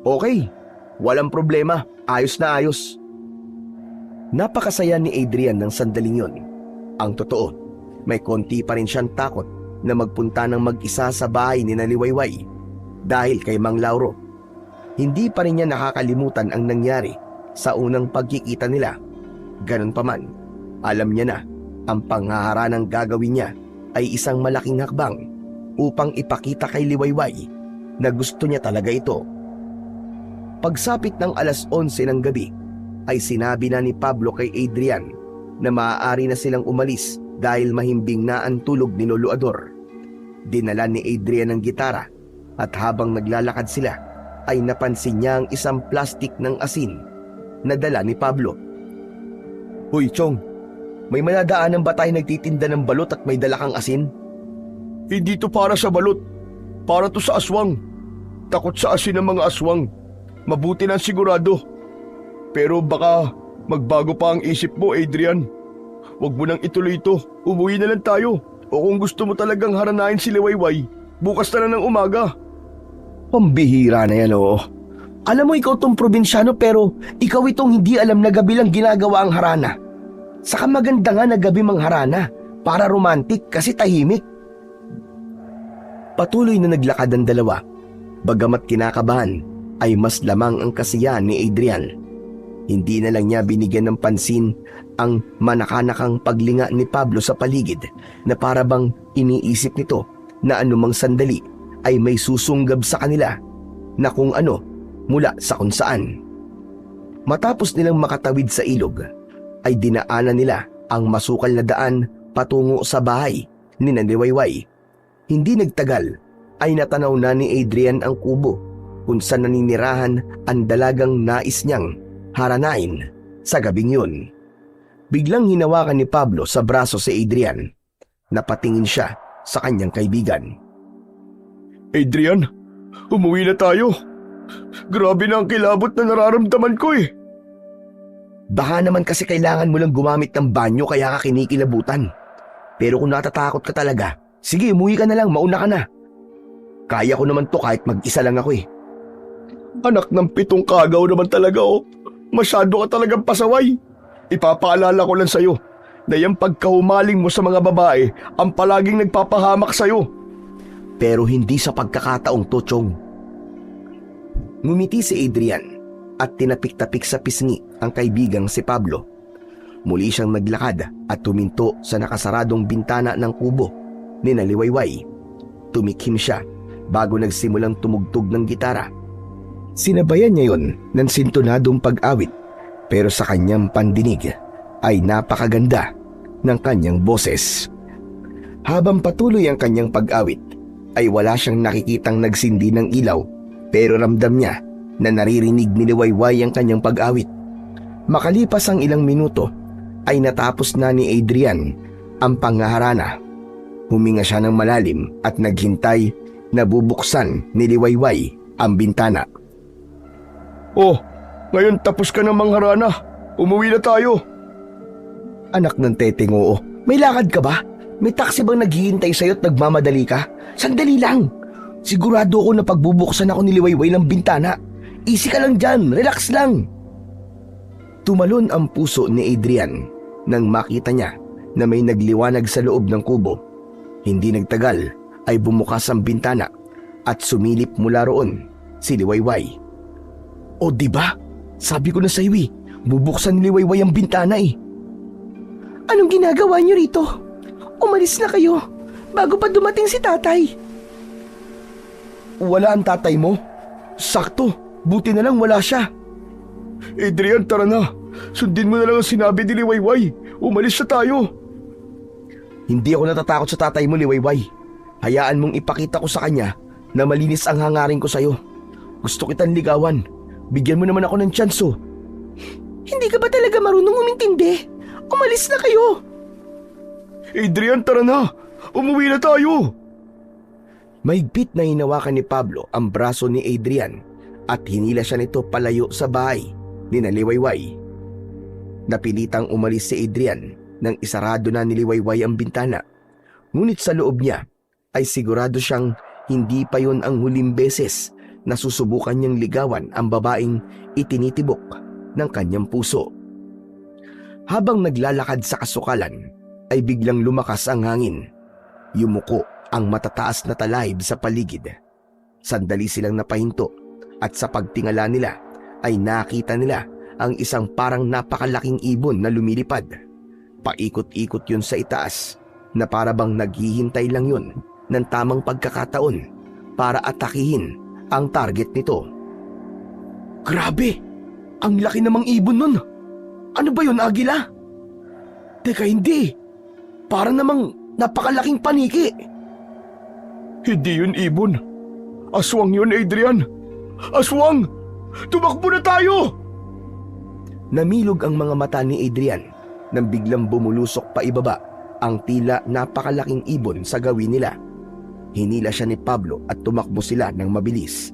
Okay, walang problema. Ayos na ayos. Napakasaya ni Adrian ng sandaling yon. Ang totoo, may konti pa rin siyang takot na magpunta ng mag-isa sa bahay ni Liwayway dahil kay Mang Lauro. Hindi pa rin niya nakakalimutan ang nangyari sa unang pagkikita nila. Ganun pa man, alam niya na ang panghaharanang gagawin niya ay isang malaking hakbang upang ipakita kay Liwayway na gusto niya talaga ito. Pagsapit ng 11:11 ng gabi ay sinabi na ni Pablo kay Adrian na maaari na silang umalis dahil mahimbing na ang tulog ni Lolo Ador. Dinala ni Adrian ang gitara at habang naglalakad sila ay napansin niya ang isang plastik ng asin na dala ni Pablo. Hoy Chong, may manadaanan ba tayo nagtitinda ng balot at may dala kang asin? Hindi to para sa balot. Para to sa aswang. Takot sa asin ng mga aswang. Mabuti na sigurado. Pero baka magbago pa ang isip mo, Adrian. Huwag mo nang ituloy ito. Umuwi na lang tayo. O kung gusto mo talagang haranahin si Liwayway, bukas na lang ng umaga. Pambihira na yan, oo. Alam mo, ikaw tong probinsyano pero ikaw itong hindi alam na gabi lang ginagawa ang harana. Saka maganda nga na gabi mangharana para romantic kasi tahimik. Patuloy na naglakad ang dalawa. Bagamat kinakabahan, ay mas lamang ang kasiyahan ni Adrian. Hindi na lang niya binigyan ng pansin ang manakanakang paglinga ni Pablo sa paligid na para bang iniisip nito na anumang sandali ay may susunggab sa kanila na kung ano mula sa kung saan. Matapos nilang makatawid sa ilog, ay dinaanan nila ang masukal na daan patungo sa bahay ni Liwayway. Hindi nagtagal ay natanaw na ni Adrian ang kubo kung saan naninirahan ang dalagang nais niyang haranain sa gabing yun. Biglang hinawakan ni Pablo sa braso si Adrian. Napatingin siya sa kanyang kaibigan. Adrian, umuwi na tayo. Grabe na ang kilabot na nararamdaman ko eh. Baka naman kasi kailangan mo lang gumamit ng banyo kaya ka kinikilabutan. Pero kung natatakot ka talaga, Sige, umuwi ka na lang, mauna ka na. Kaya ko naman to kahit mag-isa lang ako eh. Anak ng 7 kagaw naman talaga oh. Masyado ka talagang pasaway. Ipapaalala ko lang sa'yo na yung pagkahumaling mo sa mga babae ang palaging nagpapahamak sa'yo. Pero hindi sa pagkakataong to, Chong. Ngumiti si Adrian at tinapik-tapik sa pisngi ang kaibigang si Pablo. Muli siyang naglakad at tuminto sa nakasaradong bintana ng kubo ni Naliwayway. Tumikhim siya bago nagsimulang tumugtog ng gitara. Sinabayan niya yon ng sintonadong pag-awit, pero sa kanyang pandinig ay napakaganda ng kanyang boses. Habang patuloy ang kanyang pag-awit, ay wala siyang nakikitang nagsindi ng ilaw, pero ramdam niya na naririnig ni Liwayway ang kanyang pag-awit. Makalipas ang ilang minuto, ay natapos na ni Adrian ang pangaharana. Huminga siya ng malalim at naghintay na bubuksan ni Liwayway ang bintana. Oh, ngayon tapos ka ng mangharana. Umuwi na tayo. Anak ng teteng, oo. May lakad ka ba? May taxi bang naghihintay sa'yo at nagmamadali ka? Sandali lang. Sigurado ako na pagbubuksan ako ni Liwayway ng bintana. Easy ka lang dyan, relax lang. Tumalon ang puso ni Adrian nang makita niya na may nagliwanag sa loob ng kubo. Hindi nagtagal ay bumukas ang bintana at sumilip mula roon si Liwayway. O diba? Sabi ko na sa iyo, bubuksan ni Liwayway ang bintana eh. Anong ginagawa niyo rito? Umalis na kayo bago pa dumating si tatay. Wala ang tatay mo? Sakto, buti na lang wala siya. Adrian, tara na. Sundin mo na lang ang sinabi ni Liwayway. Umalis na tayo. Hindi ako natatakot sa tatay mo, Liwayway. Hayaan mong ipakita ko sa kanya na malinis ang hangarin ko sa'yo. Gusto kitang ligawan. Bigyan mo naman ako ng tsanso. Hindi ka ba talaga marunong umintindi? Umalis na kayo. Adrian, tara na. Umuwi na tayo. Mahigpit na hinawakan ni Pablo ang braso ni Adrian at hinila siya nito palayo sa bahay ni Liwayway. Napilitang umalis si Adrian nang isarado na ni Liwayway ang bintana. Ngunit sa loob niya ay sigurado siyang hindi pa yon ang huling beses na susubukan niyang ligawan ang babaeng itinitibok ng kanyang puso. Habang naglalakad sa kasukalan, ay biglang lumakas ang hangin. Yumuko ang matataas na talahib sa paligid. Sandali silang napahinto at sa pagtingala nila ay nakita nila ang isang parang napakalaking ibon na lumilipad. Paikot-ikot yun sa itaas na para bang naghihintay lang yun ng tamang pagkakataon para atakihin ang target nito. Grabe! Ang laki namang ibon nun! Ano ba yun, agila? Teka, hindi. Para namang napakalaking paniki. Hindi yun ibon. Aswang yun, Adrian. Aswang! Tumakbo na tayo! Namilog ang mga mata ni Adrian nang biglang bumulusok pa ibaba ang tila napakalaking ibon sa gawin nila. Hinila siya ni Pablo at tumakbo sila ng mabilis.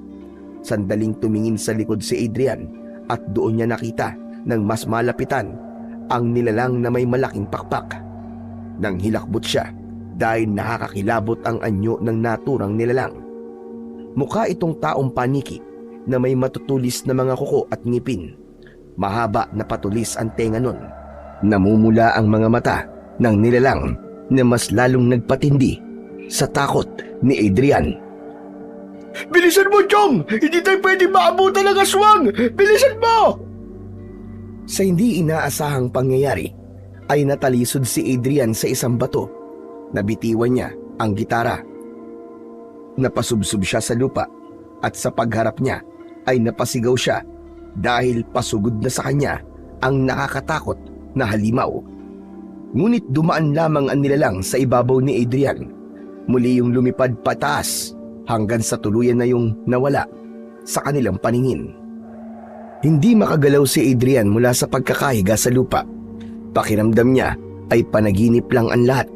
Sandaling tumingin sa likod si Adrian at doon niya nakita ng mas malapitan ang nilalang na may malaking pakpak. Nang hilakbot siya dahil nakakakilabot ang anyo ng naturang nilalang. Mukha itong taong paniki na may matutulis na mga kuko at ngipin. Mahaba na patulis ang tenga nun. Namumula ang mga mata ng nilalang na mas lalong nagpatindi sa takot ni Adrian. Bilisan mo, Chong! Hindi tayo pwedeng maabutan ng aswang! Bilisan mo! Sa hindi inaasahang pangyayari, ay natalisod si Adrian sa isang bato. Nabitiwan niya ang gitara. Napasubsob siya sa lupa at sa pagharap niya ay napasigaw siya dahil pasugod na sa kanya ang nakakatakot na halimaw. Ngunit dumaan lamang ang nilalang sa ibabaw ni Adrian. Muli yung lumipad pataas hanggang sa tuluyan na yung nawala sa kanilang paningin. Hindi makagalaw si Adrian mula sa pagkakahiga sa lupa. Pakiramdam niya ay panaginip lang ang lahat.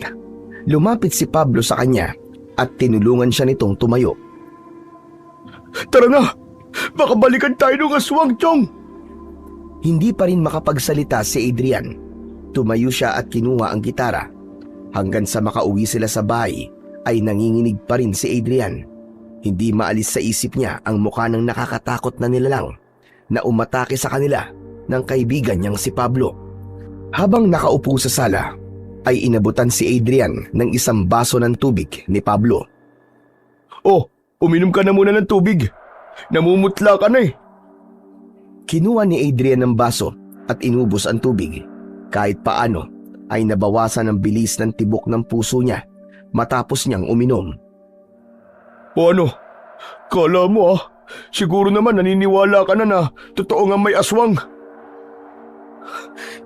Lumapit si Pablo sa kanya at tinulungan siya nitong tumayo. Tara na! Baka balikan tayo ng aswang, Chong! Hindi pa rin makapagsalita si Adrian. Tumayo siya at kinuha ang gitara. Hanggang sa makauwi sila sa bahay ay nanginginig pa rin si Adrian. Hindi maalis sa isip niya ang mukha ng nakakatakot na nilalang na umatake sa kanila ng kaibigan niyang si Pablo. Habang nakaupo sa sala, ay inabutan si Adrian ng isang baso ng tubig ni Pablo. Oh, uminom ka na muna ng tubig. Namumutla ka na eh. Kinuha ni Adrian ng baso at inubos ang tubig. Kahit paano ay nabawasan ang bilis ng tibok ng puso niya matapos niyang uminom. O ano? Kala mo siguro naman naniniwala ka na totoo nga may aswang.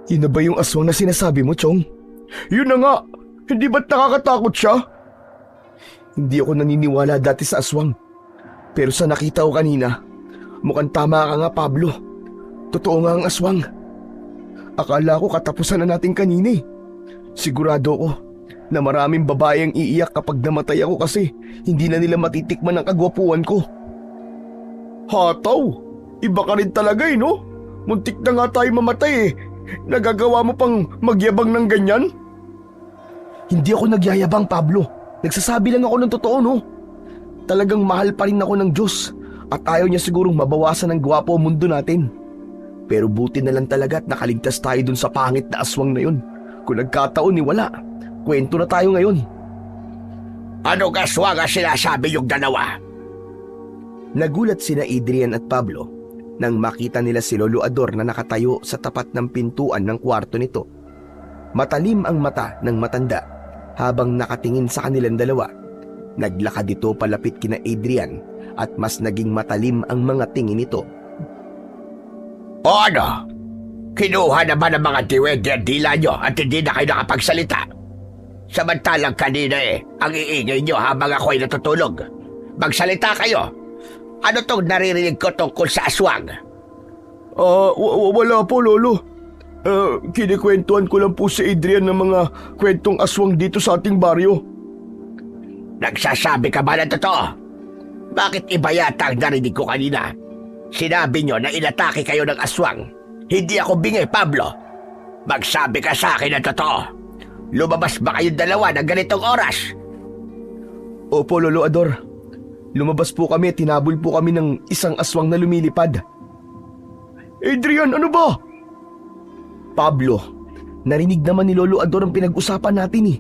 Yun na ba yung aswang na sinasabi mo, Chong? Yun na nga, hindi ba't nakakatakot siya? Hindi ako naniniwala dati sa aswang. Pero sa nakita ko kanina, mukhang tama ka nga, Pablo. Totoo nga ang aswang. Akala ko katapusan na natin kanina eh. Sigurado ko na maraming babae ang iiyak kapag namatay ako kasi hindi na nila matitikman ang kagwapuan ko. Hataw, iba ka rin talaga eh, no? Muntik na nga tayo mamatay eh. Nagagawa mo pang magyabang ng ganyan? Hindi ako nagyayabang, Pablo. Nagsasabi lang ako ng totoo, no? Talagang mahal pa rin ako ng Diyos at ayaw niya sigurong mabawasan ng gwapo ang mundo natin. Pero buti na lang talaga at nakaligtas tayo dun sa pangit na aswang na yun. Kung nagkataon wala, kwento na tayo ngayon. Anong aswang ang sinasabi yung dalawa? Nagulat sina Adrian at Pablo nang makita nila si Lolo Ador na nakatayo sa tapat ng pintuan ng kwarto nito. Matalim ang mata ng matanda habang nakatingin sa kanilang dalawa. Naglakad ito palapit kina Adrian at mas naging matalim ang mga tingin nito. O ano? Kinuha na ba ng mga diwede ang dila nyo at hindi na kayo nakapagsalita? Samantalang kanina ang iingay nyo habang ako'y natutulog. Magsalita kayo. Ano tong naririnig ko tungkol sa aswang? Wala po, Lolo. Kinikwentuhan ko lang po si Adrian ng mga kwentong aswang dito sa ating baryo. Nagsasabi ka ba ng totoo? Bakit iba yata ang narinig ko kanina? Sinabi nyo na inatake kayo ng aswang. Hindi ako bingi, Pablo. Magsabi ka sa akin ng totoo. Lumabas ba kayong dalawa ng ganitong oras? Opo, Lolo Ador. Lumabas po kami at tinabol po kami ng isang aswang na lumilipad. Adrian, ano ba? Pablo, narinig naman ni Lolo Ador ang pinag-usapan natin eh.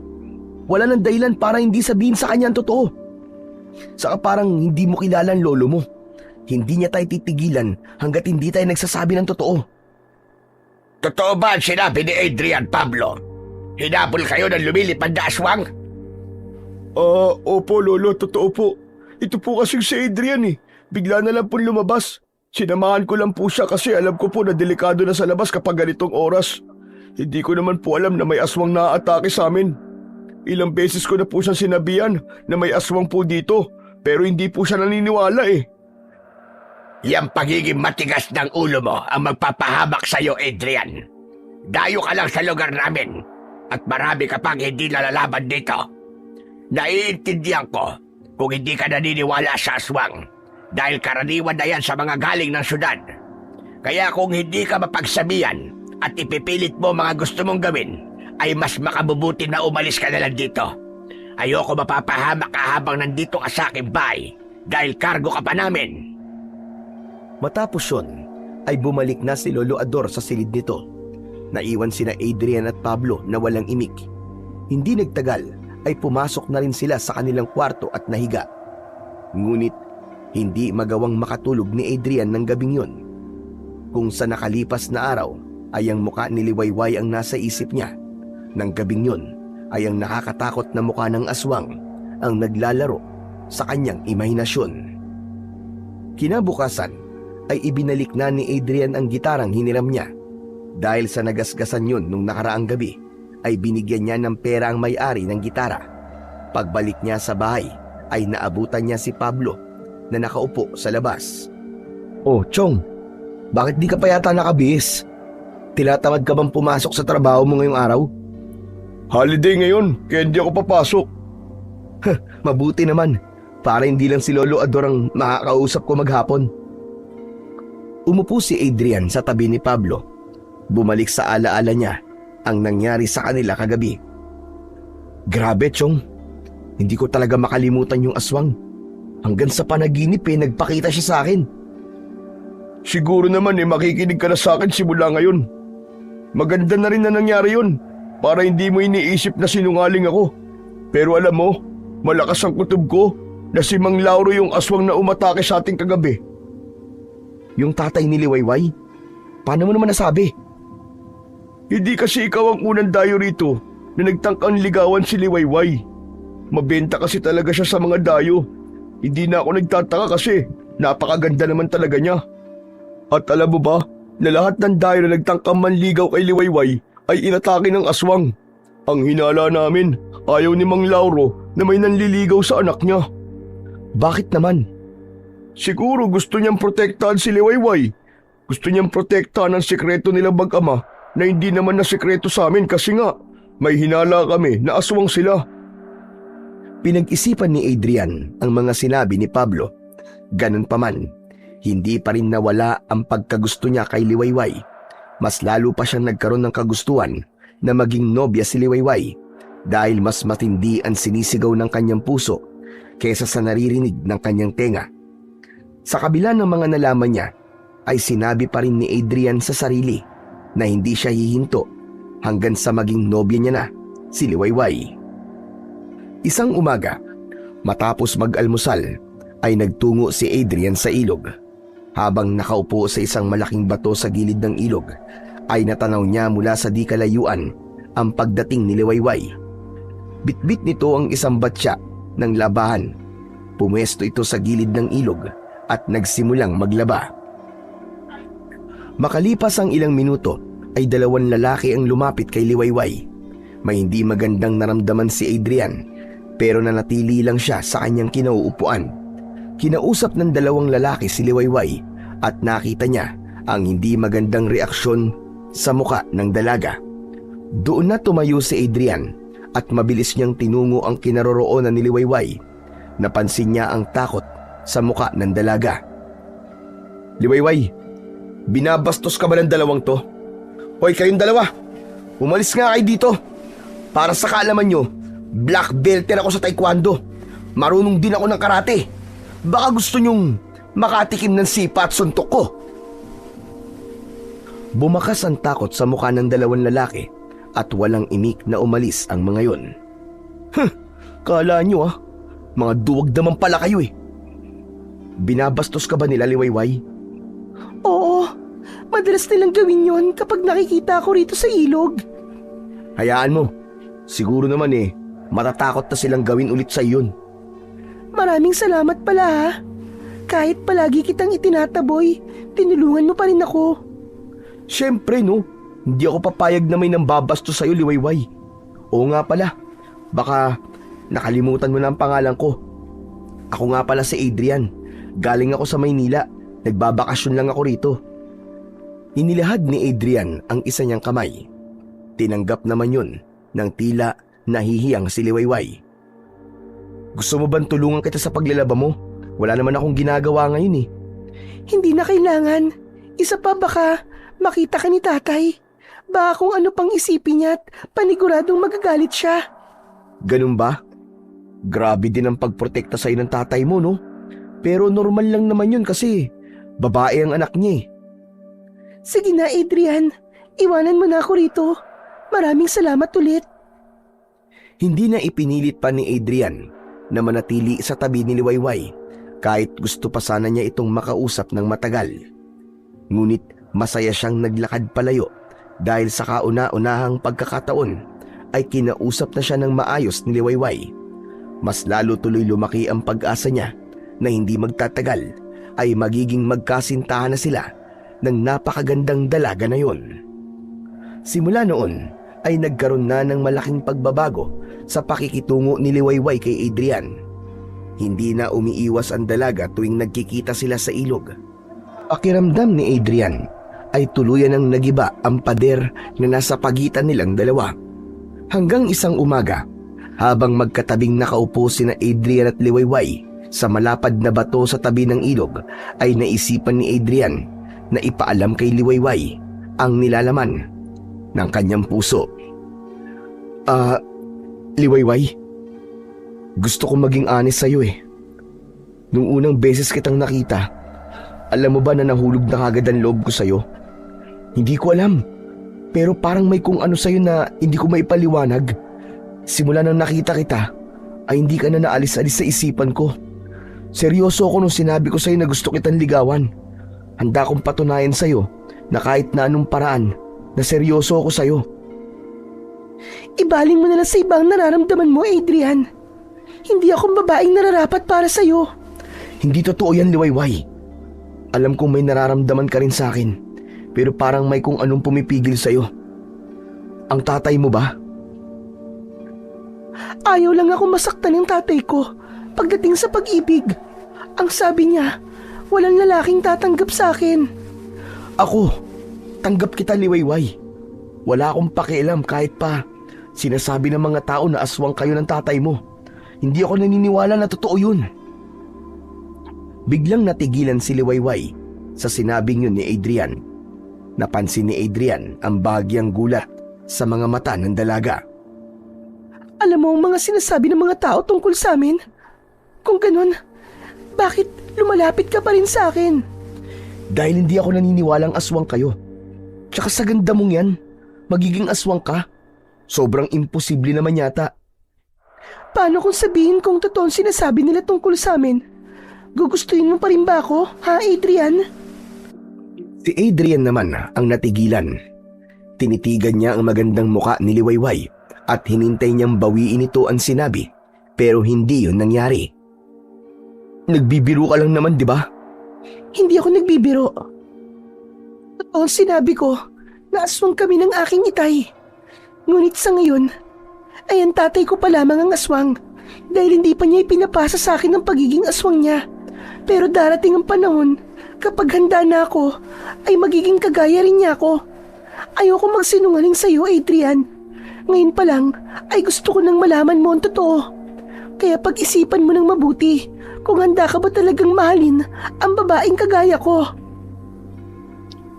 Wala nang dahilan para hindi sabihin sa kanya ang totoo. Saka parang hindi mo kilala ang lolo mo. Hindi niya tayo titigilan hanggat hindi tayo nagsasabi ng totoo. Totoo ba ang sinabi ni Adrian, Pablo? Hinabol kayo ng lumilipad na aswang? Opo, Lolo, totoo po. Ito po kasing si Adrian eh. Bigla na lang po lumabas. Sinamahan ko lang po siya kasi alam ko po na delikado na sa labas kapag ganitong oras. Hindi ko naman po alam na may aswang na-atake sa amin. Ilang beses ko na po siyang sinabihan na may aswang po dito, pero hindi po siya naniniwala eh. Yang pagiging matigas ng ulo mo ang magpapahamak sa'yo, Adrian. Dayo ka lang sa lugar namin at marami ka pang hindi nalalaban dito. Naiintindihan ko kung hindi ka naniniwala sa aswang dahil karaniwan na yan sa mga galing ng syudad. Kaya kung hindi ka mapagsabihan at ipipilit mo mga gusto mong gawin, ay mas makabubuti na umalis ka na lang dito. Ayoko mapapahamak ka habang nandito ka sa aking bahay dahil kargo ka pa namin. Matapos yun, ay bumalik na si Lolo Ador sa silid nito. Naiwan sina Adrian at Pablo na walang imik. Hindi nagtagal ay pumasok na rin sila sa kanilang kwarto at nahiga. Ngunit hindi magawang makatulog ni Adrian ng gabing yun. Kung sa nakalipas na araw ay ang muka ni Liwayway ang nasa isip niya. Nang gabing yun ay ang nakakatakot na mukha ng aswang ang naglalaro sa kanyang imahinasyon. Kinabukasan ay ibinalik na ni Adrian ang gitarang hiniram niya. Dahil sa nagasgasan yun nung nakaraang gabi, ay binigyan niya ng pera ang may-ari ng gitara. Pagbalik niya sa bahay, ay naabutan niya si Pablo na nakaupo sa labas. Oh, Chong, bakit di ka pa yata nakabihis? Tinatamad ka bang pumasok sa trabaho mo ngayong araw? Holiday ngayon, kaya hindi ako papasok. Mabuti naman, para hindi lang si Lolo Ador ang makakausap ko maghapon. Umupo si Adrian sa tabi ni Pablo. Bumalik sa alaala niya ang nangyari sa kanila kagabi. Grabe, Chong. Hindi ko talaga makalimutan yung aswang. Hanggang sa panaginip nagpakita siya sa akin. Siguro naman makikinig ka na sa akin simula ngayon. Maganda na rin na nangyari yun para hindi mo iniisip na sinungaling ako. Pero alam mo, malakas ang kutob ko na si Mang Lauro yung aswang na umatake sa ating kagabi. Yung tatay ni Liwayway? Paano mo naman nasabi? Hindi kasi ikaw ang unang dayo rito na nagtangkang ligawan si Liwayway. Mabenta kasi talaga siya sa mga dayo. Hindi na ako nagtataka kasi napakaganda naman talaga niya. At alam mo ba na lahat ng dayo na nagtangkang manligaw kay Liwayway ay inatake ng aswang. Ang hinala namin, ayaw ni Mang Lauro na may nanliligaw sa anak niya. Bakit naman? Siguro gusto niyang protektahan si Liwayway. Gusto niyang protektahan ang sikreto nila mag-ama na hindi naman na sikreto sa amin kasi nga may hinala kami na aswang sila. Pinag-isipan ni Adrian ang mga sinabi ni Pablo. Ganun pa man, hindi pa rin nawala ang pagkagusto niya kay Liwayway. Mas lalo pa siyang nagkaroon ng kagustuhan na maging nobya si Liwayway dahil mas matindi ang sinisigaw ng kanyang puso kaysa sa naririnig ng kanyang tenga. Sa kabila ng mga nalaman niya, ay sinabi pa rin ni Adrian sa sarili na hindi siya hihinto hanggang sa maging nobya niya na si Liwayway. Isang umaga, matapos mag-almusal, ay nagtungo si Adrian sa ilog. Habang nakaupo sa isang malaking bato sa gilid ng ilog, ay natanaw niya mula sa di kalayuan ang pagdating ni Liwayway. Bitbit nito ang isang batya ng labahan. Pumwesto ito sa gilid ng ilog at nagsimulang maglaba. Makalipas ang ilang minuto ay dalawang lalaki ang lumapit kay Liwayway. May hindi magandang naramdaman si Adrian pero nanatili lang siya sa kanyang kinauupuan. Kinausap ng dalawang lalaki si Liwayway at nakita niya ang hindi magandang reaksyon sa muka ng dalaga. Doon na tumayo si Adrian at mabilis niyang tinungo ang kinaroroonan ni Liwayway. Napansin niya ang takot sa muka ng dalaga. Liwayway, binabastos ka ba ng dalawang to? Hoy kayong dalawa, umalis nga kayo dito. Para sa kaalaman nyo, black belter ako sa taekwondo. Marunong din ako ng karate. Baka gusto nyong makatikim ng sipa at suntok ko. Bumakas ang takot sa mukha ng dalawang lalaki at walang imik na umalis ang mga yon. Kala nyo mga duwag naman pala kayo eh. Binabastos ka ba nila, Liwayway? Oo, madalas nilang gawin yon kapag nakikita ako rito sa ilog. Hayaan mo, siguro naman matatakot na silang gawin ulit sa iyon. Maraming salamat pala ha. Kahit palagi kitang itinataboy, tinulungan mo pa rin ako. Siyempre no, hindi ako papayag na may nambabastos sa'yo, Liwayway. Oo nga pala, baka nakalimutan mo na ang pangalan ko. Ako nga pala si Adrian, galing ako sa Maynila, nagbabakasyon lang ako rito. Inilahad ni Adrian ang isa niyang kamay. Tinanggap naman yun ng tila nahihiyang si Liwayway. Gusto mo bang tulungan kita sa paglalaba mo? Wala naman akong ginagawa ngayon Hindi na kailangan. Isa pa baka makita ka ni tatay. Baka kung ano pang isipin niya at paniguradong magagalit siya. Ganun ba? Grabe din ang pagprotekta sa'yo ng tatay mo, no? Pero normal lang naman yun kasi babae ang anak niya Sige na, Adrian. Iwanan mo na ako rito. Maraming salamat ulit. Hindi na ipinilit pa ni Adrian na manatili sa tabi ni Liwayway kahit gusto pa sana niya itong makausap ng matagal. Ngunit masaya siyang naglakad palayo dahil sa kauna-unahang pagkakataon ay kinausap na siya ng maayos ni Liwayway. Mas lalo tuloy lumaki ang pag-asa niya na hindi magtatagal ay magiging magkasintahan na sila ng napakagandang dalaga na yon. Simula noon ay nagkaroon na ng malaking pagbabago sa pakikitungo ni Liwayway kay Adrian. Hindi na umiiwas ang dalaga tuwing nagkikita sila sa ilog. Pakiramdam ni Adrian ay tuluyan ng nagiba ang pader na nasa pagitan nilang dalawa. Hanggang isang umaga, habang magkatabing nakaupo sina Adrian at Liwayway sa malapad na bato sa tabi ng ilog, ay naisipan ni Adrian na ipaalam kay Liwayway ang nilalaman ng kanyang puso. Liwayway, Gusto kong maging honest sa'yo eh. Nung unang beses kitang nakita, alam mo ba na nahulog na kagad ang loob ko sa'yo? Hindi ko alam, pero parang may kung ano sa'yo na hindi ko maipaliwanag. Simula nang nakita kita, ay hindi ka na naalis-alis sa isipan ko. Seryoso ako nung sinabi ko sa'yo na gusto kitang ligawan. Handa kong patunayan sa'yo na kahit na anong paraan, na seryoso ako sa'yo. Ibaling mo na lang sa ibang nararamdaman mo, Adrian. Hindi akong babaeng nararapat para sa'yo. Hindi totoo yan, Liwayway. Alam kong may nararamdaman ka rin sa akin, pero parang may kung anong pumipigil sa'yo. Ang tatay mo ba? Ayaw lang ako masaktan ng tatay ko pagdating sa pag-ibig. Ang sabi niya, walang lalaking tatanggap sa akin. Ako, tanggap kita, Liwayway. Wala akong pakialam kahit pa sinasabi ng mga tao na aswang kayo ng tatay mo. Hindi ako naniniwala na totoo yun. Biglang natigilan si Liwayway sa sinabing yun ni Adrian. Napansin ni Adrian ang bahagyang gulat sa mga mata ng dalaga. Alam mo ang mga sinasabi ng mga tao tungkol sa amin? Kung ganun, bakit lumalapit ka pa rin sa akin? Dahil hindi ako naniniwalang aswang kayo. Tsaka sa ganda mong yan, magiging aswang ka. Sobrang imposible naman yata. Paano kung sabihin kong totoo ang sinasabi nila tungkol sa amin? Gugustuhin mo pa rin ba ako, ha Adrian? Si Adrian naman ang natigilan. Tinitigan niya ang magandang muka ni Liwayway at hinintay niyang bawiin ito ang sinabi, pero hindi yun nangyari. Nagbibiro ka lang naman, di ba? Hindi ako nagbibiro. Totoo ang sinabi ko na aswang kami ng aking itay. Ngunit sa ngayon, ay ang tatay ko pa lamang ang aswang dahil hindi pa niya ipinapasa sa akin ang pagiging aswang niya. Pero darating ang panahon, kapag handa na ako, ay magiging kagaya rin niya ako. Ayoko magsinungaling sa iyo, Adrian. Ngayon pa lang, ay gusto ko nang malaman mo ang totoo. Kaya pag-isipan mo ng mabuti kung handa ka ba talagang mahalin ang babaeng kagaya ko.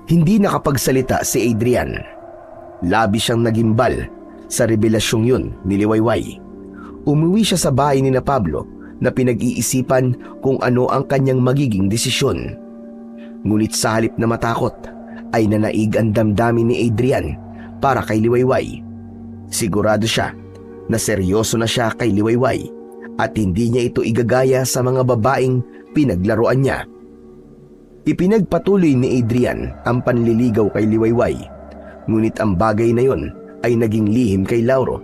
Hindi nakapagsalita si Adrian. Labi siyang nagimbal sa revelasyong yun ni Liwayway. Umuwi siya sa bahay ni na Pablo na pinag-iisipan kung ano ang kanyang magiging desisyon. Ngunit sa halip na matakot, ay nanaig ang damdamin ni Adrian para kay Liwayway. Sigurado siya na seryoso na siya kay Liwayway at hindi niya ito igagaya sa mga babaeng pinaglaruan niya. Ipinagpatuloy ni Adrian ang panliligaw kay Liwayway, ngunit ang bagay na yon ay naging lihim kay Lauro.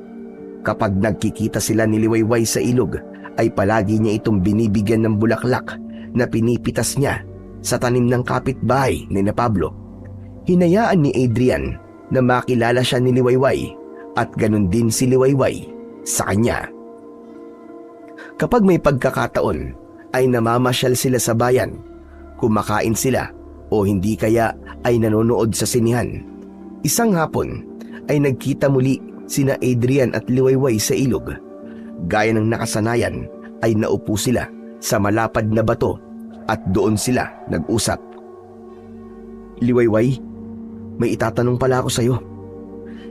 Kapag nagkikita sila ni Liwayway sa ilog, ay palagi niya itong binibigyan ng bulaklak na pinipitas niya sa tanim ng kapitbahay ni na Pablo. Hinayaan ni Adrian na makilala siya ni Liwayway at ganun din si Liwayway sa kanya. Kapag may pagkakataon, ay namamasyal sila sa bayan, kumakain sila o hindi kaya ay nanonood sa sinihan. Isang hapon ay nagkita muli sina Adrian at Liwayway sa ilog. Gaya ng nakasanayan ay naupo sila sa malapad na bato at doon sila nag-usap. Liwayway, may itatanong pala ako sa'yo.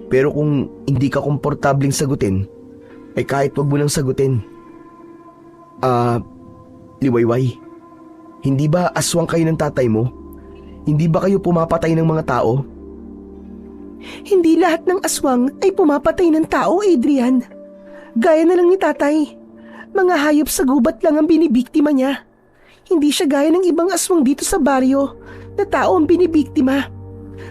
Pero kung hindi ka komportabling sagutin, ay kahit wag mo nang sagutin. Liwayway, hindi ba aswang kayo ng tatay mo? Hindi ba kayo pumapatay ng mga tao? Hindi lahat ng aswang ay pumapatay ng tao, Adrian. Gaya na lang ni tatay. Mga hayop sa gubat lang ang binibiktima niya. Hindi siya gaya ng ibang aswang dito sa baryo na tao ang binibiktima.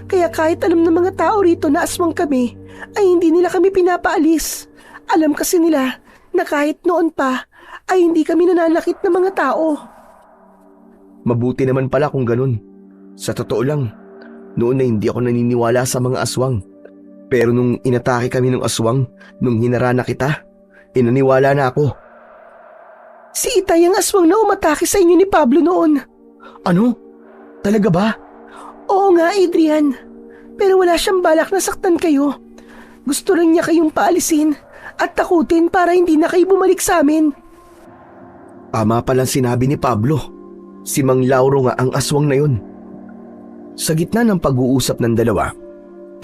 Kaya kahit alam ng mga tao rito na aswang kami, ay hindi nila kami pinapaalis. Alam kasi nila na kahit noon pa, ay hindi kami nananakit ng mga tao. Mabuti naman pala kung ganun. Sa totoo lang, noon na hindi ako naniniwala sa mga aswang. Pero nung inatake kami ng aswang, nung hinarana kita, inaniwala na ako. Si Itay ang aswang na umatake sa inyo ni Pablo noon. Ano? Talaga ba? Oo nga, Adrian. Pero wala siyang balak na saktan kayo. Gusto lang niya kayong paalisin at takutin para hindi na kayo bumalik sa amin. Tama palang sinabi ni Pablo. Si Mang Lauro nga ang aswang na yun. Sa gitna ng pag-uusap ng dalawa,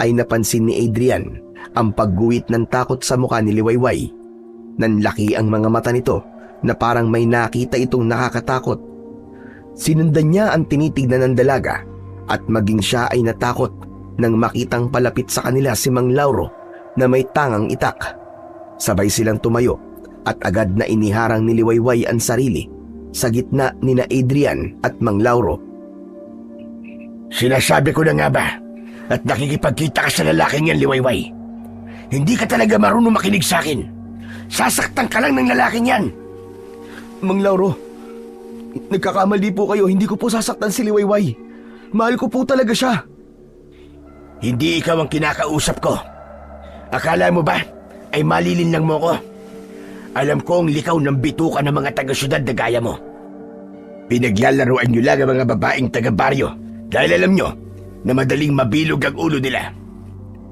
ay napansin ni Adrian ang pagguhit ng takot sa mukha ni Liwayway. Nanlaki ang mga mata nito na parang may nakita itong nakakatakot. Sinundan niya ang tinitignan ng dalaga at maging siya ay natakot nang makitang palapit sa kanila si Mang Lauro na may tangang itak. Sabay silang tumayo at agad na iniharang ni Liwayway ang sarili sa gitna ni na Adrian at Mang Lauro. Sinasabi ko na nga ba at nakikipagkita ka sa lalaking yan, Liwayway. Hindi ka talaga marunong makinig sa akin. Sasaktan ka lang ng lalaking yan. Mang Lauro, nagkakamali po kayo. Hindi ko po sasaktan si Liwayway. Mahal ko po talaga siya. Hindi ikaw ang kinakausap ko. Akala mo ba ay malilinlang mo ko? Alam kong likaw ng bituka ng mga taga-syudad na gaya mo. Pinaglalaroan nyo lang ang mga babaeng taga-baryo dahil alam nyo na madaling mabilog ang ulo nila.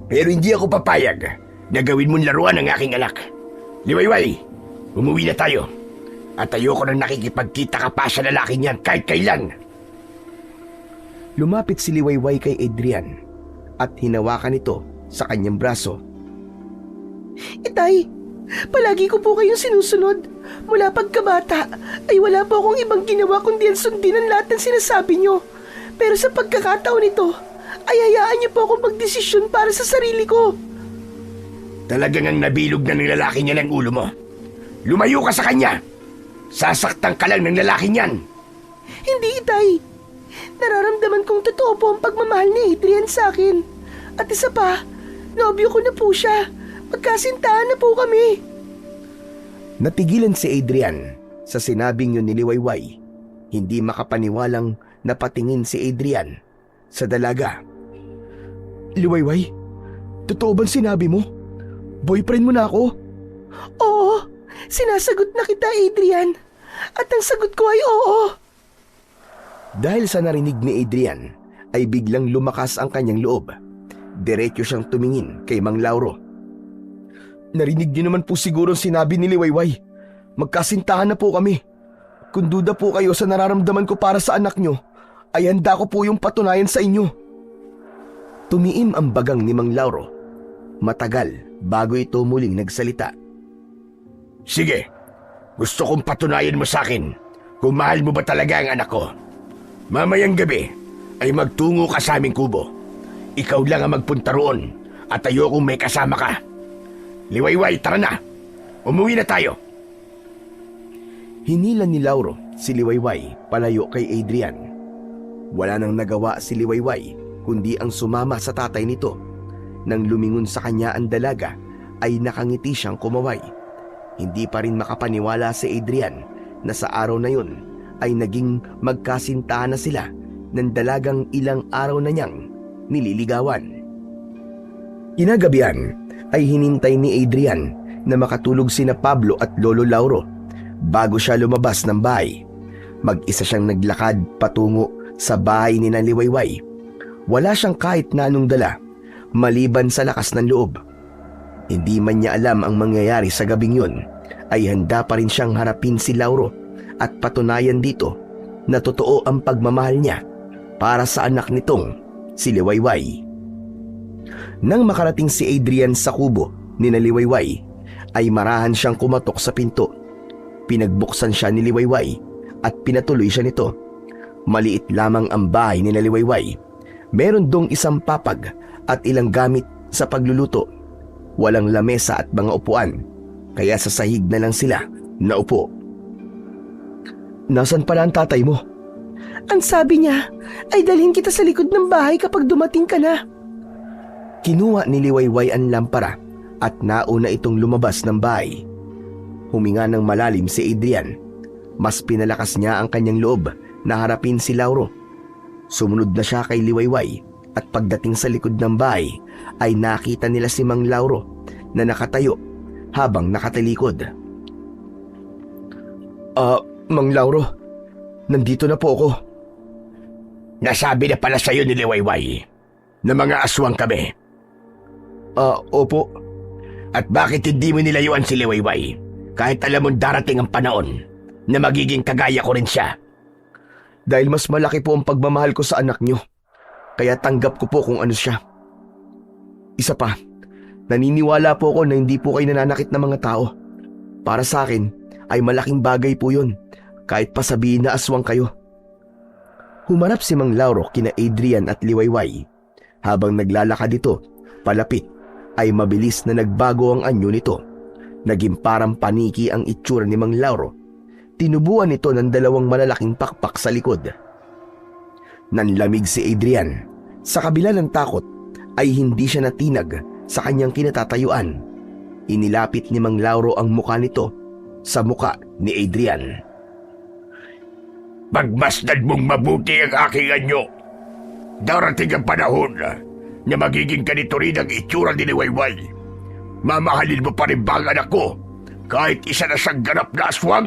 Pero hindi ako papayag na gawin mong laruan ang aking anak. Liwayway, umuwi na tayo. At ayoko nang nakikipagkita ka pa sa lalaking yan kahit kailan. Lumapit si Liwayway kay Adrian at hinawakan ito sa kanyang braso. Itay, palagi ko po kayong sinusunod. Mula pagkabata ay wala po akong ibang ginawa kundi ang sundin ang lahat ng sinasabi nyo. Pero sa pagkakataon ito, ay hayaan niyo po akong magdesisyon para sa sarili ko. Talagang ang nabilog na ng lalaki niya ng ulo mo. Lumayo ka sa kanya. Sasaktan ka lang ng lalaki niyan. Hindi, Itay. Nararamdaman kong totoo po ang pagmamahal ni Adrian sa akin. At isa pa, nobyo ko na po siya. Magkasintahan na po kami. Natigilan si Adrian sa sinabing yun ni Liwayway. Hindi makapaniwalang napatingin si Adrian sa dalaga. Liwayway, totoo bang sinabi mo? Boyfriend mo na ako? Oo, sinasagot na kita, Adrian. At ang sagot ko ay oo. Dahil sa narinig ni Adrian, ay biglang lumakas ang kanyang loob. Diretso siyang tumingin kay Mang Lauro. Narinig niyo naman po siguro sinabi ni Liwayway. Magkasintahan na po kami. Kung duda po kayo sa nararamdaman ko para sa anak nyo, ay handa ko po yung patunayan sa inyo. Tumiim ang bagang ni Mang Lauro. Matagal bago ito muling nagsalita. Sige, gusto kong patunayan mo sa akin kung mahal mo ba talaga ang anak ko. Mamayang gabi ay magtungo ka sa aming kubo. Ikaw lang ang magpunta roon at ayokong may kasama ka. Liwayway, tara na. Umuwi na tayo. Hinilan ni Lauro si Liwayway palayo kay Adrian. Wala nang nagawa si Liwayway kundi ang sumama sa tatay nito. Nang lumingon sa kanya ang dalaga ay nakangiti siyang kumaway. Hindi pa rin makapaniwala si Adrian na sa araw na yun ay naging magkasintahan na sila ng dalagang ilang araw na niyang nililigawan. Kinagabihan ay hinintay ni Adrian na makatulog sina Pablo at Lolo Lauro bago siya lumabas ng bahay. Mag-isa siyang naglakad patungo sa bahay ni Liwayway. Wala siyang kahit na anong dala maliban sa lakas ng loob. Hindi man niya alam ang mangyayari sa gabing yun, ay handa pa rin siyang harapin si Lauro at patunayan dito na totoo ang pagmamahal niya para sa anak nitong si Liwayway. Nang makarating si Adrian sa kubo ni Liwayway, ay marahan siyang kumatok sa pinto. Pinagbuksan siya ni Liwayway at pinatuloy siya nito. Maliit lamang ang bahay ni Liwayway. Meron dong isang papag at ilang gamit sa pagluluto. Walang lamesa at mga upuan, kaya sa sahig na lang sila naupo. Nasaan pala ang tatay mo? Ang sabi niya ay dalhin kita sa likod ng bahay kapag dumating ka na. Kinuha ni Liwayway ang lampara at nauna itong lumabas ng bahay. Huminga ng malalim si Adrian. Mas pinalakas niya ang kanyang loob na harapin si Lauro. Sumunod na siya kay Liwayway at pagdating sa likod ng bahay ay nakita nila si Mang Lauro na nakatayo habang nakatalikod. Mang Lauro, nandito na po ako. Nasabi na pala sa'yo ni Liwayway na mga aswang kami. Opo. At bakit hindi mo nilayuan si Liwayway kahit alam mong darating ang panahon na magiging kagaya ko rin siya? Dahil mas malaki po ang pagmamahal ko sa anak niyo, kaya tanggap ko po kung ano siya. Isa pa, naniniwala po ako na hindi po kayo nananakit ng mga tao. Para sa akin ay malaking bagay po yun, kahit pa sabihin na aswang kayo. Humarap si Mang Lauro kina Adrian at Liwayway. Habang naglalakad ito, palapit, ay mabilis na nagbago ang anyo nito. Naging parang paniki ang itsura ni Mang Lauro. Tinubuan ito ng 2 malalaking pakpak sa likod. Nanlamig si Adrian. Sa kabila ng takot, ay hindi siya natinag sa kanyang kinatatayuan. Inilapit ni Mang Lauro ang muka nito sa muka ni Adrian. Pagmasdan mong mabuti ang aking anyo. Darating ang panahon na magiging ganito rin ang itsura ni Liwayway. Mamahalin mo pa rin ba ang anak ko kahit isa na siyang ganap na aswang?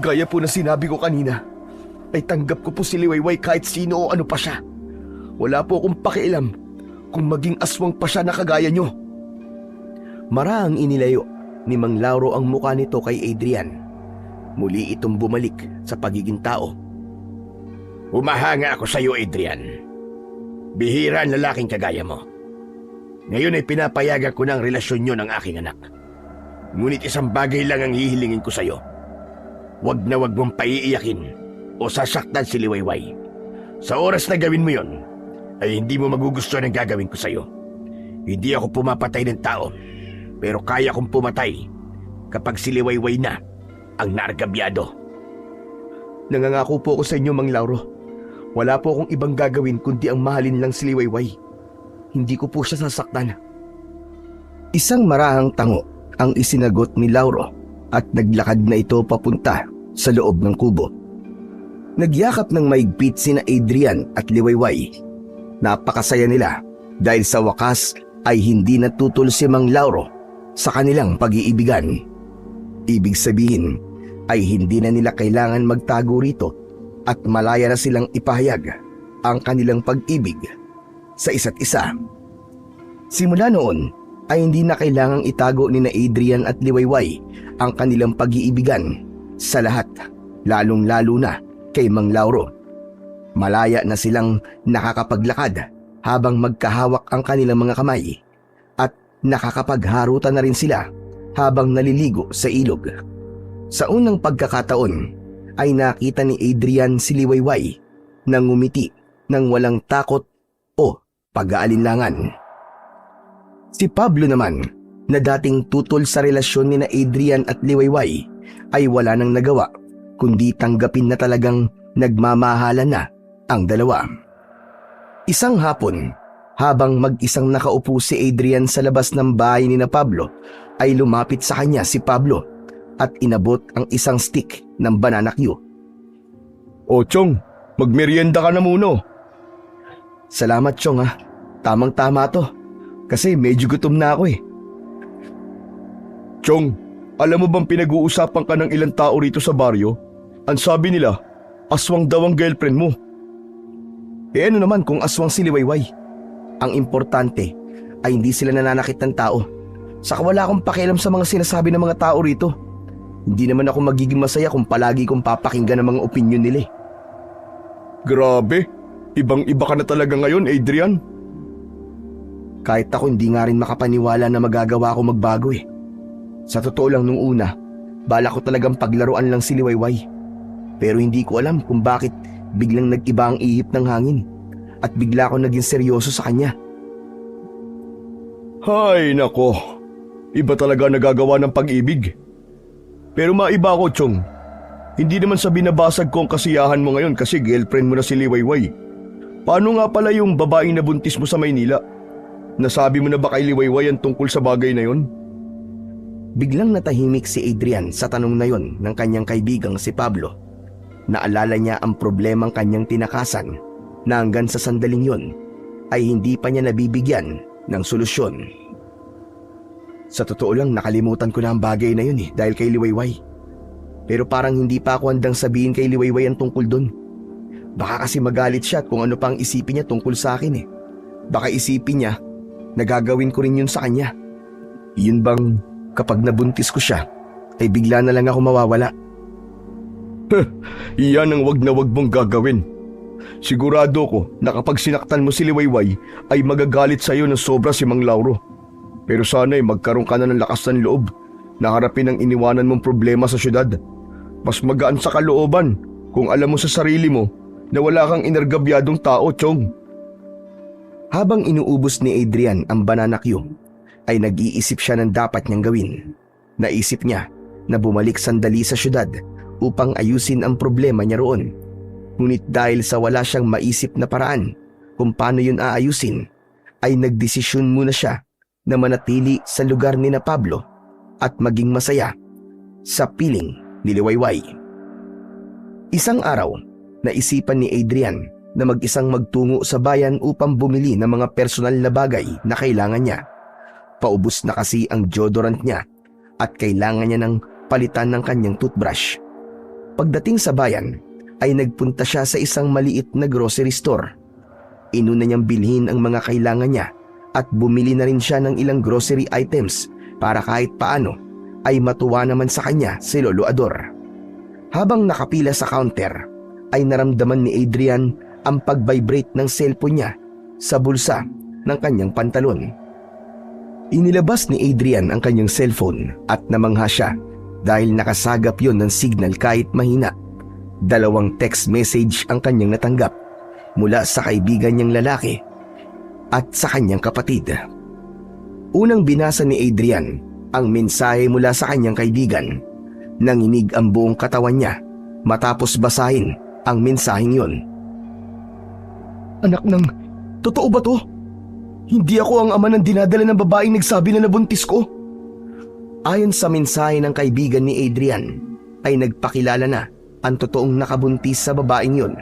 Gaya po na sinabi ko kanina, ay tanggap ko po si Liwayway kahit sino o ano pa siya. Wala po akong pakialam kung maging aswang pa siya na kagaya nyo. Maraang inilayo ni Mang Lauro ang mukha nito kay Adrian. Muli itong bumalik sa pagiging tao. Humahanga ako sa iyo, Adrian. Bihira ang lalaking kagaya mo. Ngayon ay pinapayagan ko ng relasyon nyo ng aking anak. Ngunit isang bagay lang ang hihilingin ko sa iyo. Huwag na huwag mong paiiyakin o sasaktan si Liwayway. Sa oras na gawin mo yon, ay hindi mo magugustuhan ang gagawin ko sa iyo. Hindi ako pumapatay ng tao, pero kaya kong pumatay kapag si Liwayway na ang naargabyado. Nangangako po ako sa inyo, Mang Lauro. Wala po akong ibang gagawin kundi ang mahalin lang si Liwayway. Hindi ko po siya sasaktan. Isang marahang tango ang isinagot ni Lauro at naglakad na ito papunta sa loob ng kubo. Nagyakap ng maigpit sina Adrian at Liwayway. Napakasaya nila dahil sa wakas ay hindi natutol si Mang Lauro sa kanilang pag-iibigan. Ibig sabihin ay hindi na nila kailangan magtago rito at malaya na silang ipahayag ang kanilang pag-ibig sa isa't isa. Simula noon ay hindi na kailangang itago ni na Adrian at Liwayway ang kanilang pag-iibigan sa lahat, lalong-lalo na kay Mang Lauro. Malaya na silang nakakapaglakad habang magkahawak ang kanilang mga kamay at nakakapagharutan na rin sila habang naliligo sa ilog. Sa unang pagkakataon ay nakita ni Adrian si Liwayway na ngumiti ng walang takot o pag-aalinlangan. Si Pablo naman, na dating tutol sa relasyon ni na Adrian at Liwayway, ay wala nang nagawa kundi tanggapin na talagang nagmamahalan na ang dalawa. Isang hapon, habang mag-isang nakaupo si Adrian sa labas ng bahay ni na Pablo, ay lumapit sa kanya si Pablo at inabot ang isang stick ng banana Q. O Chong, magmerienda ka na muna. Salamat Chong ha, tamang-tama to. Kasi medyo gutom na ako eh. Chong, alam mo bang pinag-uusapan ka ng ilang tao rito sa baryo? Ang sabi nila, aswang daw ang girlfriend mo. Eh ano naman kung aswang si Liwayway? Ang importante ay hindi sila nananakit ng tao. Saka wala akong pakialam sa mga sinasabi ng mga tao rito. Hindi naman ako magiging masaya kung palagi kong papakinggan ang mga opinyon nila. Grabe, ibang-iba ka na talaga ngayon, Adrian. Kahit ako hindi nga rin makapaniwala na magagawa ako magbago eh. Sa totoo lang nung una, bala ko talagang paglaruan lang si Liwayway. Pero hindi ko alam kung bakit biglang nag-iba ang ihip ng hangin at bigla ako naging seryoso sa kanya. Hay nako, iba talaga nagagawa ng pag-ibig. Pero maiba ko, Chong. Hindi naman sa binabasag ko ang kasiyahan mo ngayon kasi girlfriend mo na si Liwayway. Paano nga pala yung babaeng nabuntis mo sa Maynila? Nasabi mo na ba kay Liwayway ang tungkol sa bagay na yon? Biglang natahimik si Adrian sa tanong na yon ng kanyang kaibigang si Pablo. Naalala niya ang problemang kanyang tinakasan na hanggang sa sandaling yon ay hindi pa niya nabibigyan ng solusyon. Sa totoo lang nakalimutan ko na ang bagay na yun dahil kay Liwayway. Pero parang hindi pa ako handang sabihin kay Liwayway ang tungkol dun. Baka kasi magalit siya at kung ano pang isipin niya tungkol sa akin eh. Baka isipin niya na gagawin ko rin yun sa kanya. Yun bang kapag nabuntis ko siya ay bigla na lang ako mawawala? Iyan ang wag na wag mong gagawin. Sigurado ko na kapag sinaktan mo si Liwayway ay magagalit sa iyo ng sobra si Mang Lauro. Pero sana ay magkaroon ka na ng lakas ng loob na harapin ang iniwanan mong problema sa syudad. Mas magaan sa kalooban kung alam mo sa sarili mo na wala kang inergabyadong tao, Chong. Habang inuubos ni Adrian ang banana cue, ay nag-iisip siya ng dapat niyang gawin. Naisip niya na bumalik sandali sa syudad upang ayusin ang problema niya roon. Ngunit dahil sa wala siyang maisip na paraan kung paano yun aayusin, ay nagdesisyon muna siya na manatili sa lugar ni na Pablo at maging masaya sa piling ni Liwayway. Isang araw, naisipan ni Adrian na mag-isang magtungo sa bayan upang bumili ng mga personal na bagay na kailangan niya. Paubos na kasi ang deodorant niya at kailangan niya ng palitan ng kanyang toothbrush. Pagdating sa bayan, ay nagpunta siya sa isang maliit na grocery store. Inuna niyang bilhin ang mga kailangan niya at bumili na rin siya ng ilang grocery items para kahit paano ay matuwa naman sa kanya si Lolo Ador. Habang nakapila sa counter, ay naramdaman ni Adrian ang pag-vibrate ng cellphone niya sa bulsa ng kanyang pantalon. Inilabas ni Adrian ang kanyang cellphone at namangha siya dahil nakasagap yon ng signal kahit mahina. 2 text message ang kanyang natanggap mula sa kaibigan niyang lalaki at sa kanyang kapatid. Unang binasa ni Adrian ang mensahe mula sa kanyang kaibigan. Nanginig ang buong katawan niya matapos basahin ang mensaheng yon. Anak ng, totoo ba to? Hindi ako ang ama ng dinadala ng babaeng nagsabi na nabuntis ko. Ayon sa mensahe ng kaibigan ni Adrian, ay nagpakilala na ang totoong nakabuntis sa babaeng yon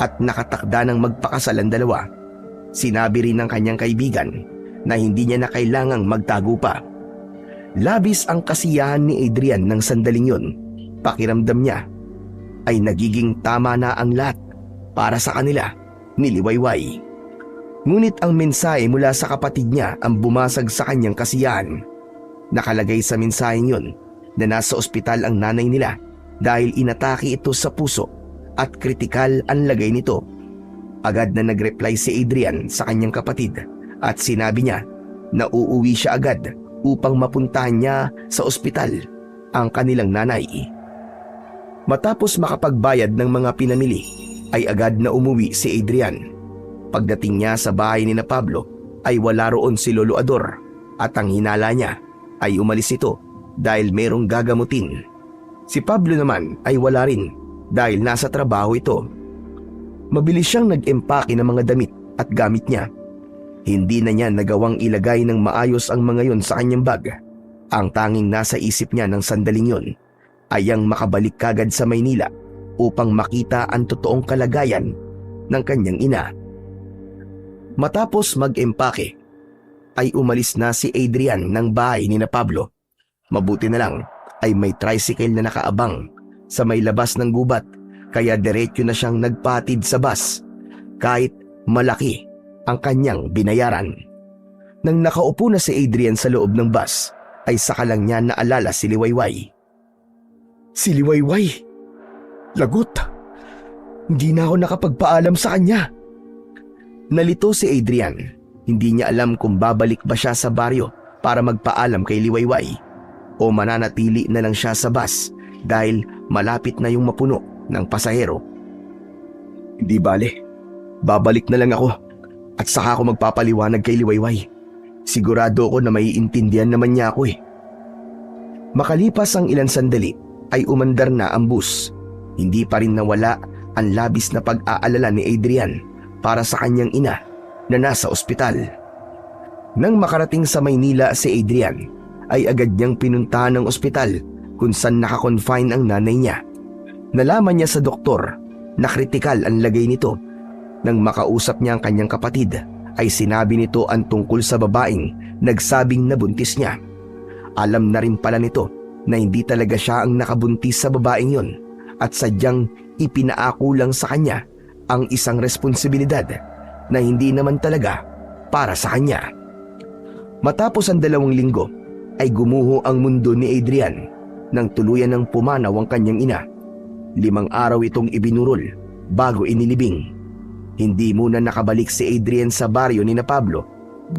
at nakatakda ng magpakasal ang dalawa. Sinabi rin ng kanyang kaibigan na hindi niya na kailangang magtago pa. Labis ang kasiyahan ni Adrian ng sandaling yon. Pakiramdam niya ay nagiging tama na ang lahat para sa kanila ni Liwayway. Ngunit ang mensahe mula sa kapatid niya ang bumasag sa kanyang kasiyahan. Nakalagay sa mensaheng yon na nasa ospital ang nanay nila dahil inatake ito sa puso at kritikal ang lagay nito. Agad na nag-reply si Adrian sa kanyang kapatid at sinabi niya na uuwi siya agad upang mapuntahan niya sa ospital ang kanilang nanay. Matapos makapagbayad ng mga pinamili, ay agad na umuwi si Adrian. Pagdating niya sa bahay ni na Pablo, ay wala roon si Lolo Ador at ang hinala niya ay umalis ito dahil merong gagamutin. Si Pablo naman ay wala rin dahil nasa trabaho ito. Mabilis siyang nag-empake ng mga damit at gamit niya. Hindi na niya nagawang ilagay ng maayos ang mga yon sa kanyang bag. Ang tanging nasa isip niya ng sandaling yon ay ang makabalik kagad sa Maynila upang makita ang totoong kalagayan ng kanyang ina. Matapos mag-empake, ay umalis na si Adrian ng bahay ni na Pablo. Mabuti na lang ay may tricycle na nakaabang sa may labas ng gubat kaya diretso na siyang nagpatid sa bus kahit malaki ang kanyang binayaran. Nang nakaupo na si Adrian sa loob ng bus ay saka lang niya naalala si Liwayway. Si Liwayway? Lagot! Hindi na ako nakapagpaalam sa kanya. Nalito si Adrian. Hindi niya alam kung babalik ba siya sa baryo para magpaalam kay Liwayway o mananatili na lang siya sa bus dahil malapit na yung mapuno ng pasahero. Hindi bale, babalik na lang ako at saka ako magpapaliwanag kay Liwayway. Sigurado ako na maiintindihan naman niya ako eh. Makalipas ang ilang sandali ay umandar na ang bus. Hindi pa rin nawala ang labis na pag-aalala ni Adrian para sa kanyang ina na nasa ospital. Nang makarating sa Maynila si Adrian, ay agad niyang pinuntahan ng ospital kung saan nakakonfine ang nanay niya. Nalaman niya sa doktor na kritikal ang lagay nito. Nang makausap niya ang kanyang kapatid, ay sinabi nito ang tungkol sa babaeng nagsabing nabuntis niya. Alam na rin pala nito na hindi talaga siya ang nakabuntis sa babaeng yon at sadyang ipinaako lang sa kanya ang isang responsibilidad na hindi naman talaga para sa kanya. Matapos ang 2 linggo ay gumuho ang mundo ni Adrian nang tuluyan ng pumanaw ang kanyang ina. 5 araw itong ibinurol bago inilibing. Hindi muna nakabalik si Adrian sa baryo ni na Pablo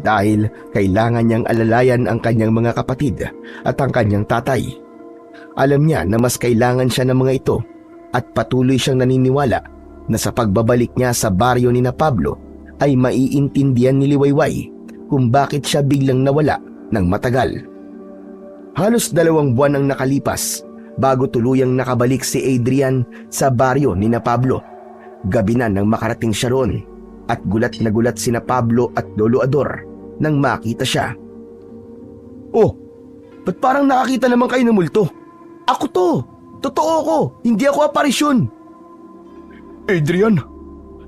dahil kailangan niyang alalayan ang kanyang mga kapatid at ang kanyang tatay. Alam niya na mas kailangan siya ng mga ito at patuloy siyang naniniwala na sa pagbabalik niya sa baryo ni na Pablo ay maiintindihan ni Liwayway kung bakit siya biglang nawala ng matagal. Halos 2 buwan ang nakalipas bago tuluyang nakabalik si Adrian sa baryo ni na Pablo. Gabi na nang makarating siya roon at gulat na gulat sina Pablo at Lolo Ador nang makita siya. Oh, ba't parang nakakita naman kayo ng multo? Ako to! Totoo ko! Hindi ako aparisyon! Adrian,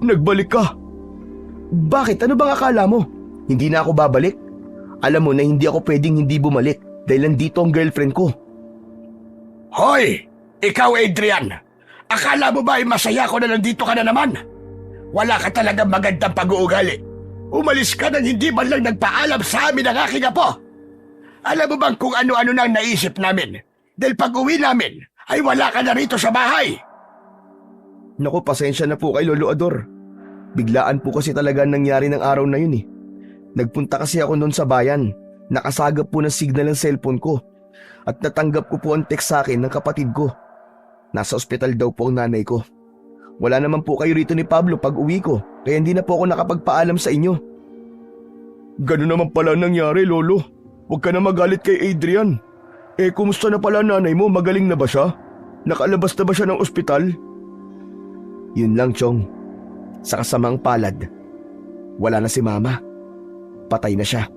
nagbalik ka. Bakit? Ano bang akala mo? Hindi na ako babalik? Alam mo na hindi ako pwedeng hindi bumalik dahil nandito ang girlfriend ko. Hoy! Ikaw, Adrian! Akala mo ba ay masaya ko na nandito ka na naman? Wala ka talagang magandang pag-uugali. Umalis ka nang hindi man lang nagpaalam sa amin ang aking apo. Alam mo bang kung ano-ano nang naisip namin? Dahil pag-uwi namin ay wala ka na rito sa bahay. Naku, pasensya na po kay Lolo Ador. Biglaan po kasi talaga nangyari ng araw na yun eh. Nagpunta kasi ako noon sa bayan. Nakasagap po ng signal ng cellphone ko. At natanggap ko po ang text sa akin ng kapatid ko. Nasa ospital daw po ang nanay ko. Wala naman po kayo rito ni Pablo pag uwi ko, kaya hindi na po ako nakapagpaalam sa inyo. Ganun naman pala nangyari, Lolo. Huwag ka na magalit kay Adrian. Kumusta na pala nanay mo? Magaling na ba siya? Nakalabas na ba siya ng ospital? Yun lang, Chong. Sa kasamang palad, wala na si Mama. Patay na siya.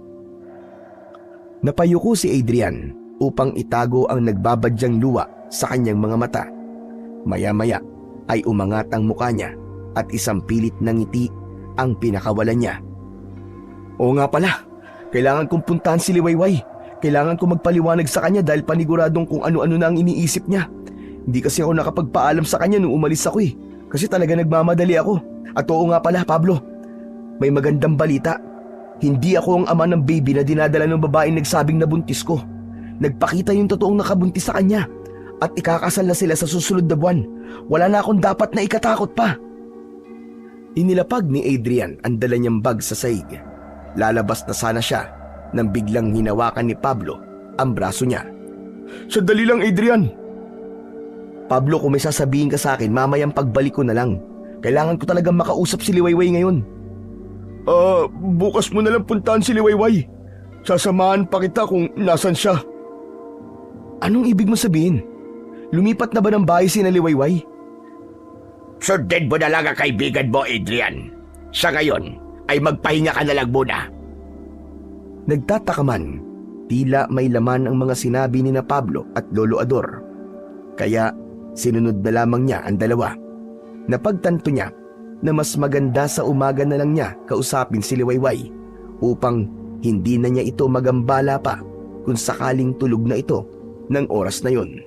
Napayuko si Adrian upang itago ang nagbabadyang luha sa kanyang mga mata. Maya-maya ay umangat ang mukha niya at isang pilit na ngiti ang pinakawalan niya. Oo nga pala, kailangan kong puntahan si Liwayway. Kailangan kong magpaliwanag sa kanya dahil paniguradong kung ano-ano na ang iniisip niya. Hindi kasi ako nakapagpaalam sa kanya nung umalis ako kasi talaga nagmamadali ako. At oo nga pala, Pablo, may magandang balita. Hindi ako ang ama ng baby na dinadala ng babaeng nagsabing nabuntis ko. Nagpakita yung totoong nakabuntis sa kanya at ikakasal na sila sa susunod na buwan. Wala na akong dapat na ikatakot pa. Inilapag ni Adrian ang dala niyang bag sa sahig. Lalabas na sana siya nang biglang hinawakan ni Pablo ang braso niya. Sandali lang, Adrian. Pablo, kung may sasabihin ka sa akin, mamayang pagbalik ko na lang. Kailangan ko talagang makausap si Liwayway ngayon. Bukas mo na lang puntahan si Liwayway. Sasamahan pa kita kung nasan siya. Anong ibig mo sabihin? Lumipat na ba ng bahay si Liwayway? Sundin mo na lang ang kaibigan mo, Adrian. Sa ngayon ay magpahinga ka na lang muna. Nagtataka man, tila may laman ang mga sinabi ni na Pablo at Lolo Ador. Kaya sinunod na lamang niya ang dalawa. Napagtanto niya na mas maganda sa umaga na lang niya kausapin si Liwayway upang hindi na niya ito magambala pa kung sakaling tulog na ito ng oras na yun.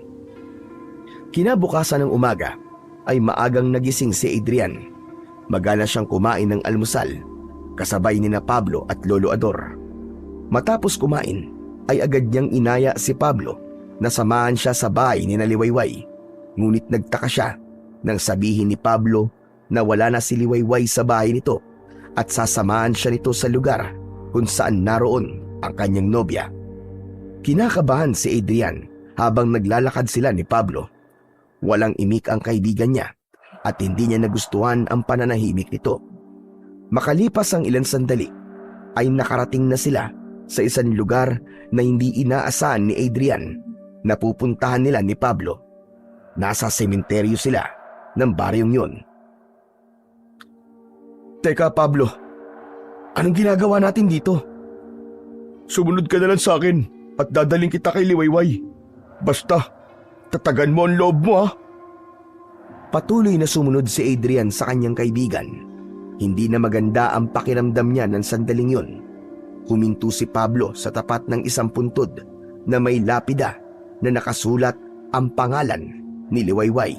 Kinabukasan ng umaga ay maagang nagising si Adrian. Magala siyang kumain ng almusal kasabay ni na Pablo at Lolo Ador. Matapos kumain ay agad niyang inaya si Pablo na samahan siya sa bahay ni na Liwayway. Ngunit nagtaka siya nang sabihin ni Pablo na wala na si Liwayway sa bahay nito at sasamahan siya nito sa lugar kung saan naroon ang kanyang nobya. Kinakabahan si Adrian habang naglalakad sila ni Pablo. Walang imik ang kaibigan niya at hindi niya nagustuhan ang pananahimik nito. Makalipas ang ilang sandali ay nakarating na sila sa isang lugar na hindi inaasahan ni Adrian na pupuntahan nila ni Pablo. Nasa sementeryo sila ng baryong yun. Teka, Pablo. Anong ginagawa natin dito? Sumunod ka na lang sa akin at dadaling kita kay Liwayway. Basta, tatagan mo ang loob mo, ha? Patuloy na sumunod si Adrian sa kanyang kaibigan. Hindi na maganda ang pakiramdam niya ng sandaling yun. Huminto si Pablo sa tapat ng isang puntod na may lapida na nakasulat ang pangalan ni Liwayway.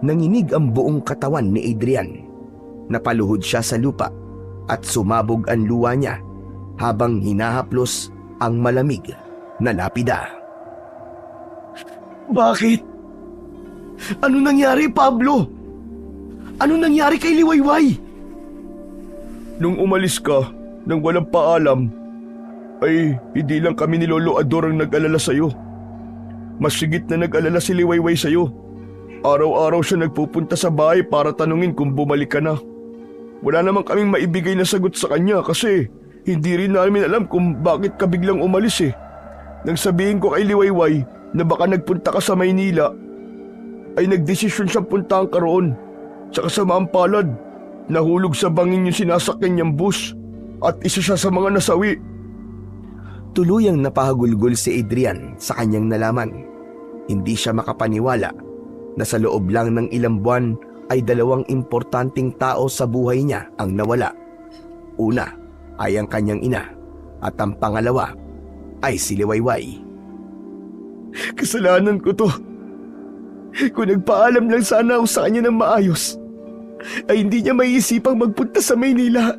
Nanginig ang buong katawan ni Adrian. Napaluhod siya sa lupa at sumabog ang luha niya habang hinahaplos ang malamig na lapida. Bakit? Ano nangyari, Pablo? Ano nangyari kay Liwayway? Nung umalis ka, nang walang paalam, ay hindi lang kami ni Lolo Ador ang nag-alala sa'yo. Mas sigit na nag-alala si Liwayway sa'yo. Araw-araw siya nagpupunta sa bahay para tanungin kung bumalik ka na. Wala namang kaming maibigay na sagot sa kanya kasi hindi rin namin alam kung bakit ka biglang umalis eh. Nang sabihin ko kay Liwayway na baka nagpunta ka sa Maynila, ay nagdesisyon siyang puntahan ka roon. Sa kasamaang palad, nahulog sa bangin yung sinasakyan niyang bus at isa siya sa mga nasawi. Tuluyang napahagulgol si Adrian sa kanyang nalaman. Hindi siya makapaniwala na sa loob lang ng ilang buwan ay dalawang importanteng tao sa buhay niya ang nawala. Una ay ang kanyang ina at ang pangalawa ay si Liwayway. Kasalanan ko to. Kung nagpaalam lang sana ako sa kanya ng maayos, ay hindi niya maiisipang magpunta sa Maynila.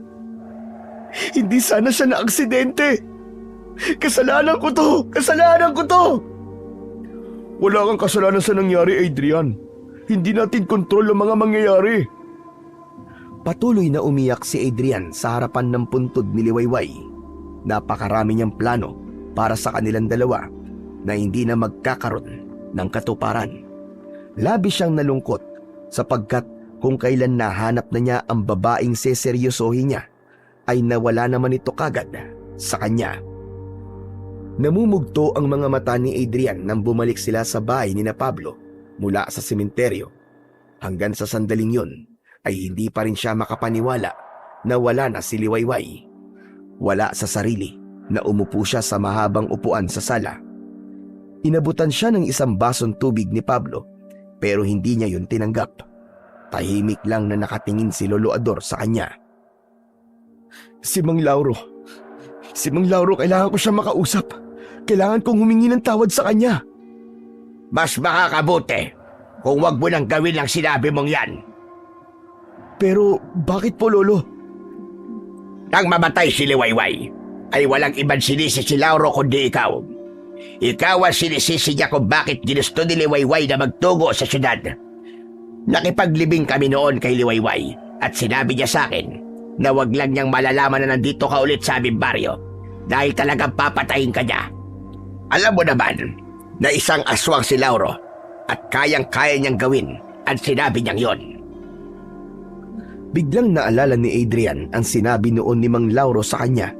Hindi sana siya na-aksidente. Kasalanan ko to! Kasalanan ko to! Wala kang kasalanan sa nangyari, Adrian. Hindi natin kontrol ang mga mangyayari. Patuloy na umiyak si Adrian sa harapan ng puntod ni Liwayway. Napakarami niyang plano para sa kanilang dalawa na hindi na magkakaroon ng katuparan. Labis siyang nalungkot sapagkat kung kailan nahanap na niya ang babaeng seseryosohin niya, ay nawala naman ito kagad sa kanya. Namumugto ang mga mata ni Adrian nang bumalik sila sa bahay ni na Pablo mula sa sementeryo. Hanggang sa sandaling yun ay hindi pa rin siya makapaniwala na wala na si Liwayway. Wala sa sarili na umupo siya sa mahabang upuan sa sala. Inabutan siya ng isang basong tubig ni Pablo pero hindi niya yun tinanggap. Tahimik lang na nakatingin si Lolo Ador sa kanya. Si Mang Lauro, kailangan ko siya makausap. Kailangan kong humingi ng tawad sa kanya. Mas makakabuti kung wag mo nang gawin ang sinabi mong yan. Pero bakit po, Lolo? Nang mamatay si Liwayway, ay walang ibang sinisi si Lauro kundi ikaw. Ikaw ang sinisisi niya kung bakit ginusto ni Liwayway na magtugo sa syudad. Nakipaglibing kami noon kay Liwayway at sinabi niya sa akin na wag lang niyang malalaman na nandito ka ulit sa aming baryo dahil talagang papatayin ka niya. Alam mo naman na isang aswang si Lauro at kayang-kaya niyang gawin ang sinabi niyang yon. Biglang naalala ni Adrian ang sinabi noon ni Mang Lauro sa kanya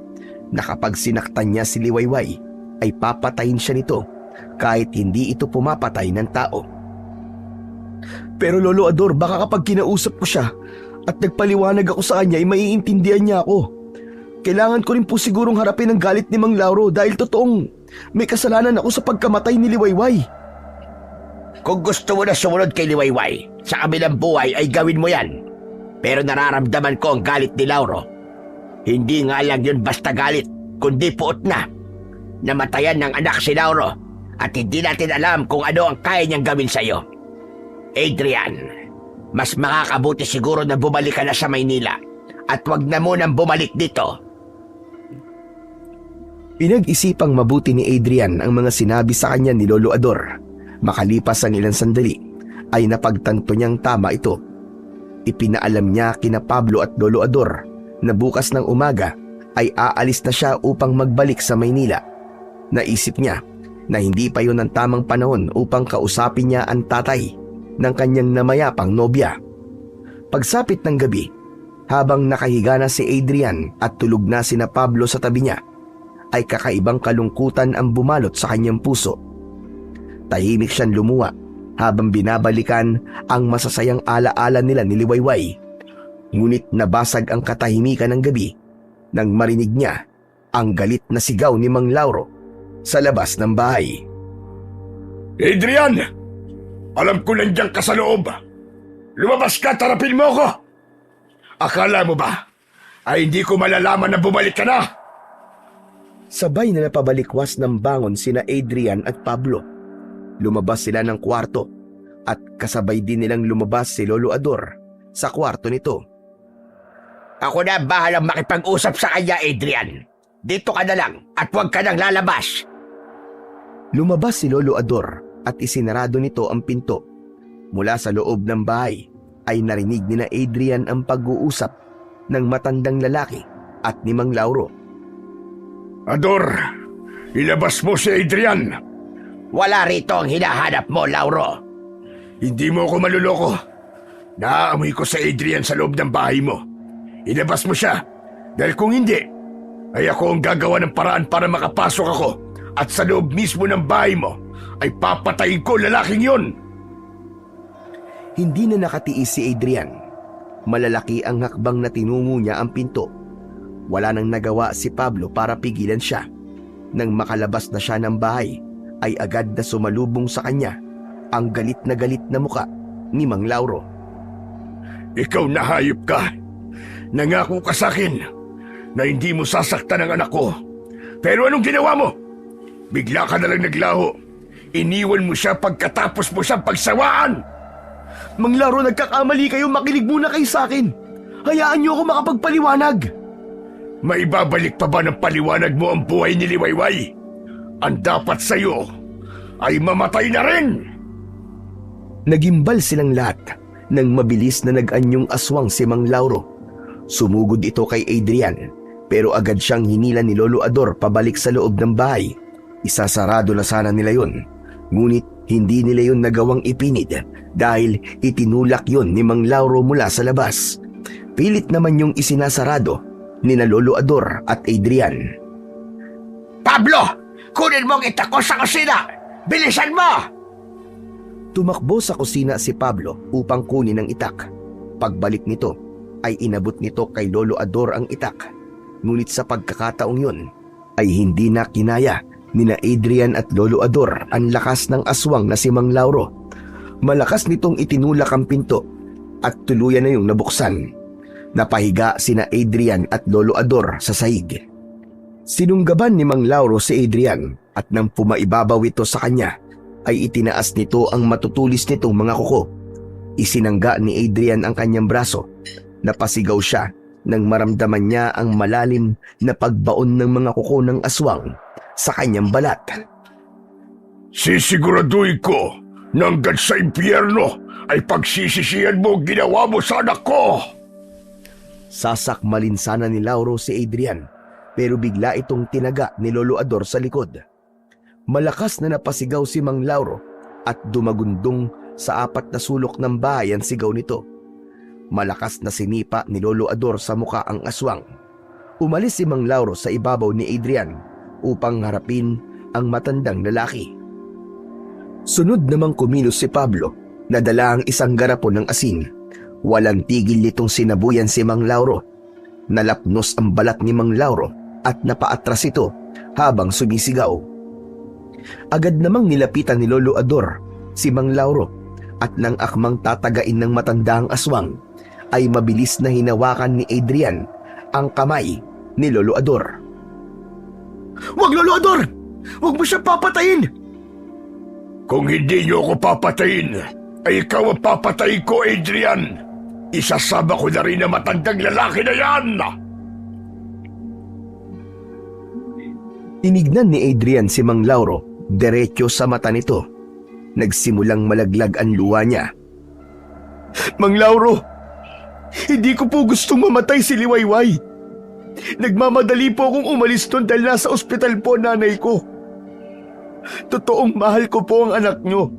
na kapag sinaktan niya si Liwayway ay papatayin siya nito kahit hindi ito pumapatay ng tao. Pero Lolo Ador, baka kapag kinausap ko siya at nagpaliwanag ako sa kanya ay maiintindihan niya ako. Kailangan ko rin po sigurong harapin ang galit ni Mang Lauro dahil totoong may kasalanan ako sa pagkamatay ni Liwayway. Kung gusto mo na sumunod kay Liwayway sa kabilang buhay ay gawin mo yan. Pero nararamdaman ko ang galit ni Lauro. Hindi nga lang yun basta galit, kundi puot na. Namatayan ng anak si Lauro at hindi natin alam kung ano ang kaya niyang gawin sa'yo. Adrian, mas makakabuti siguro na bumalik ka na sa Maynila at wag na munang bumalik dito. Pinag-isipang mabuti ni Adrian ang mga sinabi sa kanya ni Lolo Ador. Makalipas ang ilang sandali ay napagtanto niyang tama ito. Ipinaalam niya kina Pablo at Lolo Ador na bukas ng umaga ay aalis na siya upang magbalik sa Maynila. Naisip niya na hindi pa yun ang tamang panahon upang kausapin niya ang tatay ng kanyang namayapang nobya. Pagsapit ng gabi, habang nakahiga na si Adrian at tulog na sina Pablo sa tabi niya, ay kakaibang kalungkutan ang bumalot sa kanyang puso. Tahimik siyang lumuwa habang binabalikan ang masasayang alaala nila ni Liwayway. Ngunit nabasag ang katahimikan ng gabi nang marinig niya ang galit na sigaw ni Mang Lauro sa labas ng bahay. Adrian! Alam ko nandiyan ka sa loob. Lumabas ka, tarapin mo ako! Akala mo ba ay hindi ko malalaman na bumalik ka na? Sabay na napabalikwas ng bangon sina Adrian at Pablo. Lumabas sila ng kwarto at kasabay din nilang lumabas si Lolo Ador sa kwarto nito. Ako na bahalang makipag-usap sa kanya, Adrian. Dito ka na lang at huwag ka nang lalabas. Lumabas si Lolo Ador at isinarado nito ang pinto. Mula sa loob ng bahay ay narinig ni na Adrian ang pag-uusap ng matandang lalaki at ni Mang Lauro. Ador, ilabas mo si Adrian. Wala rito ang hinahanap mo, Lauro. Hindi mo ako maluloko. Naaamoy ko sa Adrian sa loob ng bahay mo. Ilabas mo siya. Dahil kung hindi, ay ako ang gagawa ng paraan para makapasok ako. At sa loob mismo ng bahay mo, ay papatayin ko lalaking yon. Hindi na nakatiis si Adrian. Malalaki ang hakbang na tinungo niya ang pinto. Wala nang nagawa si Pablo para pigilan siya. Nang makalabas na siya ng bahay, ay agad na sumalubong sa kanya ang galit na muka ni Mang Lauro. Ikaw na hayop ka. Nangako ka sa akin na hindi mo sasaktan ang anak ko. Pero anong ginawa mo? Bigla ka na lang naglaho. Iniwan mo siya pagkatapos mo siyang pagsawaan. Mang Lauro, nagkakamali kayo. Makinig muna kayo sa akin. Hayaan niyo ako makapagpaliwanag. Maibabalik pa ba ng paliwanag mo ang buhay ni Liwayway? Ang dapat sa'yo ay mamatay na rin! Nagimbal silang lahat nang mabilis na nag-anyong aswang si Mang Lauro. Sumugod ito kay Adrian, pero agad siyang hinila ni Lolo Ador pabalik sa loob ng bahay. Isasarado na sana nila yun, ngunit hindi nila yun nagawang ipinid dahil itinulak yun ni Mang Lauro mula sa labas. Pilit naman yung isinasarado ni na Lolo Ador at Adrian. Pablo! Kunin mong itak ko sa kusina! Bilisan mo! Tumakbo sa kusina si Pablo upang kunin ang itak. Pagbalik nito ay inabot nito kay Lolo Ador ang itak. Ngunit sa pagkakataong yun ay hindi na kinaya ni na Adrian at Lolo Ador ang lakas ng aswang na si Mang Lauro. Malakas nitong itinulak ang pinto at tuluyan na yung nabuksan. Napahiga sina Adrian at Lolo Ador sa sahig. Sinunggaban ni Mang Lauro si Adrian at nang pumaibabaw ito sa kanya ay itinaas nito ang matutulis nitong mga kuko. Isinangga ni Adrian ang kanyang braso. Napasigaw siya nang maramdaman niya ang malalim na pagbaon ng mga kuko ng aswang sa kanyang balat. Sisiguraduhin ko na hanggang sa impyerno ay pagsisisihan mo ginawa mo sa anak ko! Sasakmalin sana ni Lauro si Adrian, pero bigla itong tinaga ni Lolo Ador sa likod. Malakas na napasigaw si Mang Lauro at dumagundong sa apat na sulok ng bahay ang sigaw nito. Malakas na sinipa ni Lolo Ador sa muka ang aswang. Umalis si Mang Lauro sa ibabaw ni Adrian upang harapin ang matandang lalaki. Sunod namang kumilos si Pablo na dala ang isang garapon ng asin. Walang tigil nitong sinabuyan si Mang Lauro. Nalapnos ang balat ni Mang Lauro at napaatras ito habang sumisigaw. Agad namang nilapitan ni Lolo Ador si Mang Lauro at nang akmang tatagain ng matandang aswang ay mabilis na hinawakan ni Adrian ang kamay ni Lolo Ador. "Wag, Lolo Ador! Wag mo siya papatayin!" Kung hindi niyo ako papatayin, ay ikaw ang papatayin ko, Adrian! Isasama ko na rin ang matandang lalaki na yan! Tinignan ni Adrian si Mang Lauro diretso sa mata nito. Nagsimulang malaglag ang luha niya. "Mang Lauro, hindi ko po gustong mamatay si Liwayway. Nagmamadali po akong umalis doon dahil nasa ospital po nanay ko. Totoong mahal ko po ang anak nyo.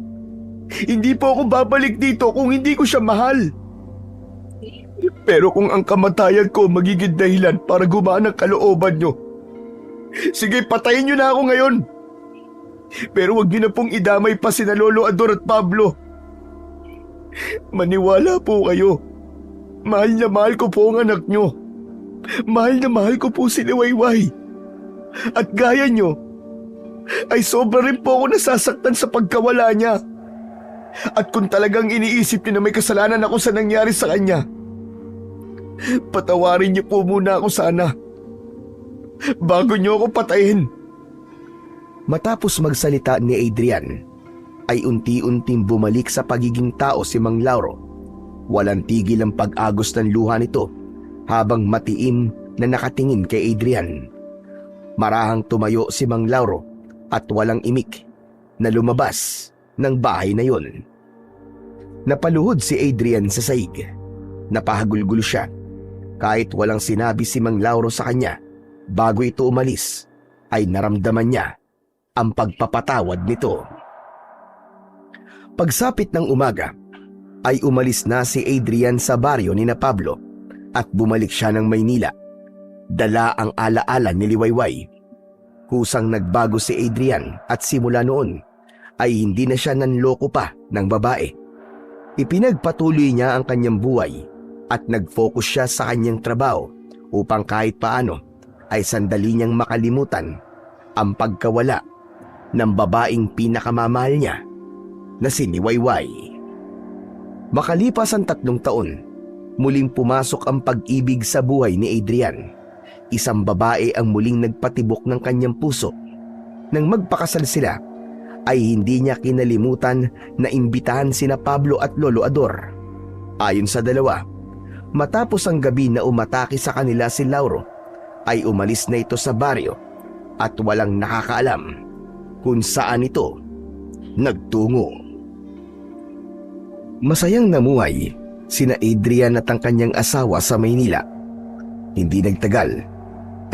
Hindi po ako babalik dito kung hindi ko siya mahal. Pero kung ang kamatayan ko magiging dahilan para gumaan ang kalooban nyo, sige, patayin nyo na ako ngayon. Pero wag nyo na pong idamay pa sina Lolo Ador at Pablo. Maniwala po kayo. Mahal na mahal ko po ang anak nyo. Mahal na mahal ko po si Liwayway. At gaya nyo, ay sobra rin po ako nasasaktan sa pagkawala niya. At kung talagang iniisip niyo na may kasalanan ako sa nangyari sa kanya, patawarin niyo po muna ako sana, bago niyo ako patayin." Matapos magsalita ni Adrian, ay unti-unting bumalik sa pagiging tao si Mang Lauro. Walang tigil ang pag-agos ng luha nito habang matiim na nakatingin kay Adrian. Marahang tumayo si Mang Lauro at walang imik na lumabas ng bahay na yon. Napaluhod si Adrian sa saig. Napahagulgulo siya. Kahit walang sinabi si Mang Lauro sa kanya, bago ito umalis, ay naramdaman niya ang pagpapatawad nito. Pagsapit ng umaga, ay umalis na si Adrian sa baryo ni na Pablo at bumalik siya ng Maynila. Dala ang alaala ni Liwayway. Kusang nagbago si Adrian at simula noon ay hindi na siya nanloko pa ng babae. Ipinagpatuloy niya ang kanyang buhay at nag-focus siya sa kanyang trabaho upang kahit paano ay sandali niyang makalimutan ang pagkawala ng babaeng pinakamamahal niya na si Liwayway. Makalipas ang 3 taon, muling pumasok ang pag-ibig sa buhay ni Adrian. Isang babae ang muling nagpatibok ng kanyang puso. Nang magpakasal sila, ay hindi niya kinalimutan na imbitahan sina Pablo at Lolo Ador. Ayon sa dalawa, matapos ang gabi na umatake sa kanila si Lauro, ay umalis na ito sa baryo at walang nakakaalam kung saan ito nagtungo. Masayang namuhay sina Adrian at ang kanyang asawa sa Maynila. Hindi nagtagal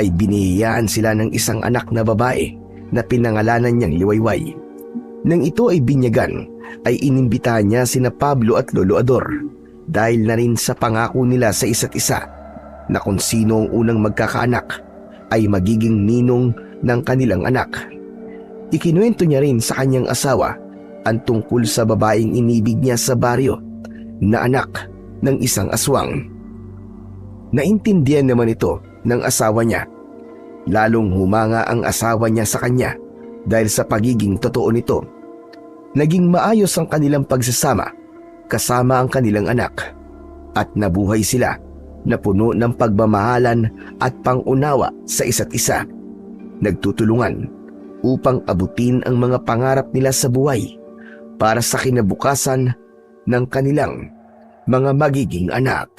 ay binihiyaan sila ng isang anak na babae na pinangalanan niyang Liwayway. Nang ito ay binyagan, ay inimbitahan niya sina Pablo at Lolo Ador dahil na rin sa pangako nila sa isa't isa na kung sino ang unang magkakaanak ay magiging ninong ng kanilang anak. Ikinuwento niya rin sa kanyang asawa ang tungkol sa babaeng inibig niya sa baryo na anak ng isang aswang. Naintindihan naman ito ng asawa niya. Lalong humanga ang asawa niya sa kanya dahil sa pagiging totoo nito. Naging maayos ang kanilang pagsasama kasama ang kanilang anak at nabuhay sila na puno ng pagmamahalan at pangunawa sa isa't isa. Nagtutulungan upang abutin ang mga pangarap nila sa buhay para sa kinabukasan ng kanilang mga magiging anak.